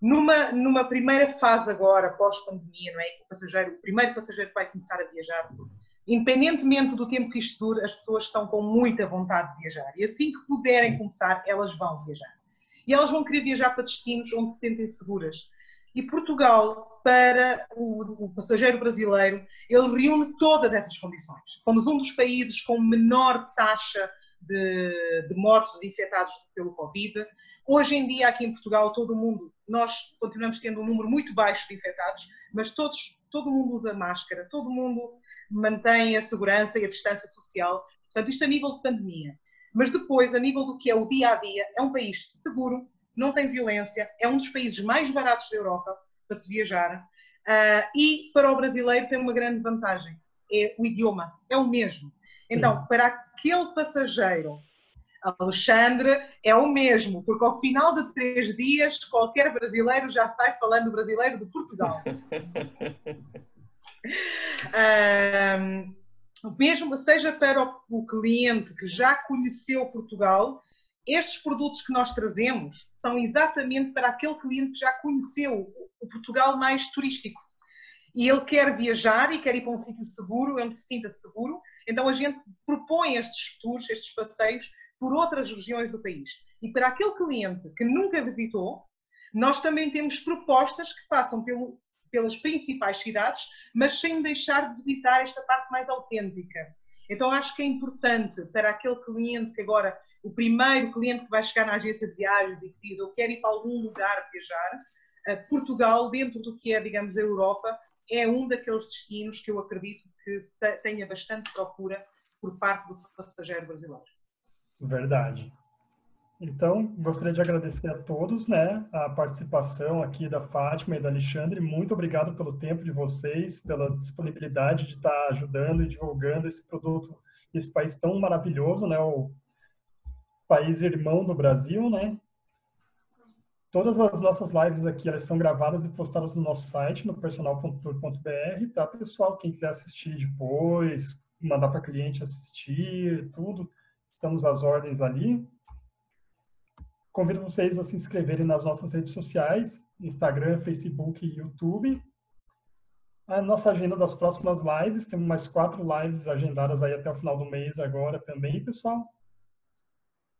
Numa primeira fase agora, pós-pandemia, não é? O primeiro passageiro que vai começar a viajar, independentemente do tempo que isto dura, as pessoas estão com muita vontade de viajar. E assim que puderem começar, elas vão viajar. E elas vão querer viajar para destinos onde se sentem seguras. E Portugal, para o passageiro brasileiro, ele reúne todas essas condições. Fomos um dos países com menor taxa de mortos infectados pelo Covid. Hoje em dia, aqui em Portugal, nós continuamos tendo um número muito baixo de infectados, mas todo mundo usa máscara, todo mundo mantém a segurança e a distância social. Portanto, isto a nível de pandemia. Mas depois, a nível do que é o dia-a-dia, é um país seguro, não tem violência, é um dos países mais baratos da Europa para se viajar, e para o brasileiro tem uma grande vantagem, é o idioma, é o mesmo. Então, para aquele passageiro, Alexandre, é o mesmo, porque ao final de 3 dias, qualquer brasileiro já sai falando brasileiro de Portugal. Mesmo seja para o cliente que já conheceu Portugal, estes produtos que nós trazemos são exatamente para aquele cliente que já conheceu o Portugal mais turístico. E ele quer viajar e quer ir para um sítio seguro, onde se sinta seguro. Então a gente propõe estes tours, estes passeios, por outras regiões do país. E para aquele cliente que nunca visitou, nós também temos propostas que passam pelas principais cidades, mas sem deixar de visitar esta parte mais autêntica. Então acho que é importante para aquele cliente que agora, o primeiro cliente que vai chegar na agência de viagens e que diz eu quero ir para algum lugar viajar, Portugal, dentro do que é, digamos, a Europa, é um daqueles destinos que eu acredito que tenha bastante procura por parte do passageiro brasileiro. Verdade. Então, gostaria de agradecer a todos, né, a participação aqui da Fátima e da Alexandre. Muito obrigado pelo tempo de vocês, pela disponibilidade de estar ajudando e divulgando esse produto, esse país tão maravilhoso, né, o país irmão do Brasil, né. Todas as nossas lives aqui, elas são gravadas e postadas no nosso site, no personal.tour.br, tá, pessoal? Quem quiser assistir depois, mandar para cliente assistir, tudo, estamos às ordens ali. Convido vocês a se inscreverem nas nossas redes sociais, Instagram, Facebook e YouTube. A nossa agenda das próximas lives, temos mais 4 lives agendadas aí até o final do mês agora também, pessoal.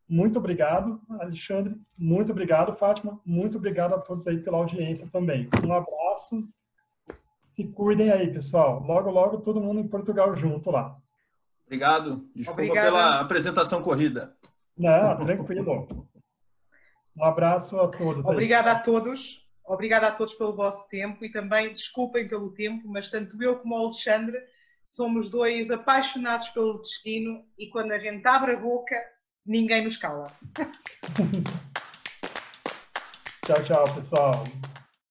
Muito obrigado, Alexandre. Muito obrigado, Fátima. Muito obrigado a todos aí pela audiência também. Um abraço. Se cuidem aí, pessoal. Logo, logo, todo mundo em Portugal junto lá. Obrigado. Desculpa pela apresentação corrida. Não, tranquilo. Um abraço a todos. Obrigada a todos. Obrigada a todos pelo vosso tempo e também desculpem pelo tempo, mas tanto eu como o Alexandre somos 2 apaixonados pelo destino e quando a gente abre a boca, ninguém nos cala. Tchau, tchau, pessoal.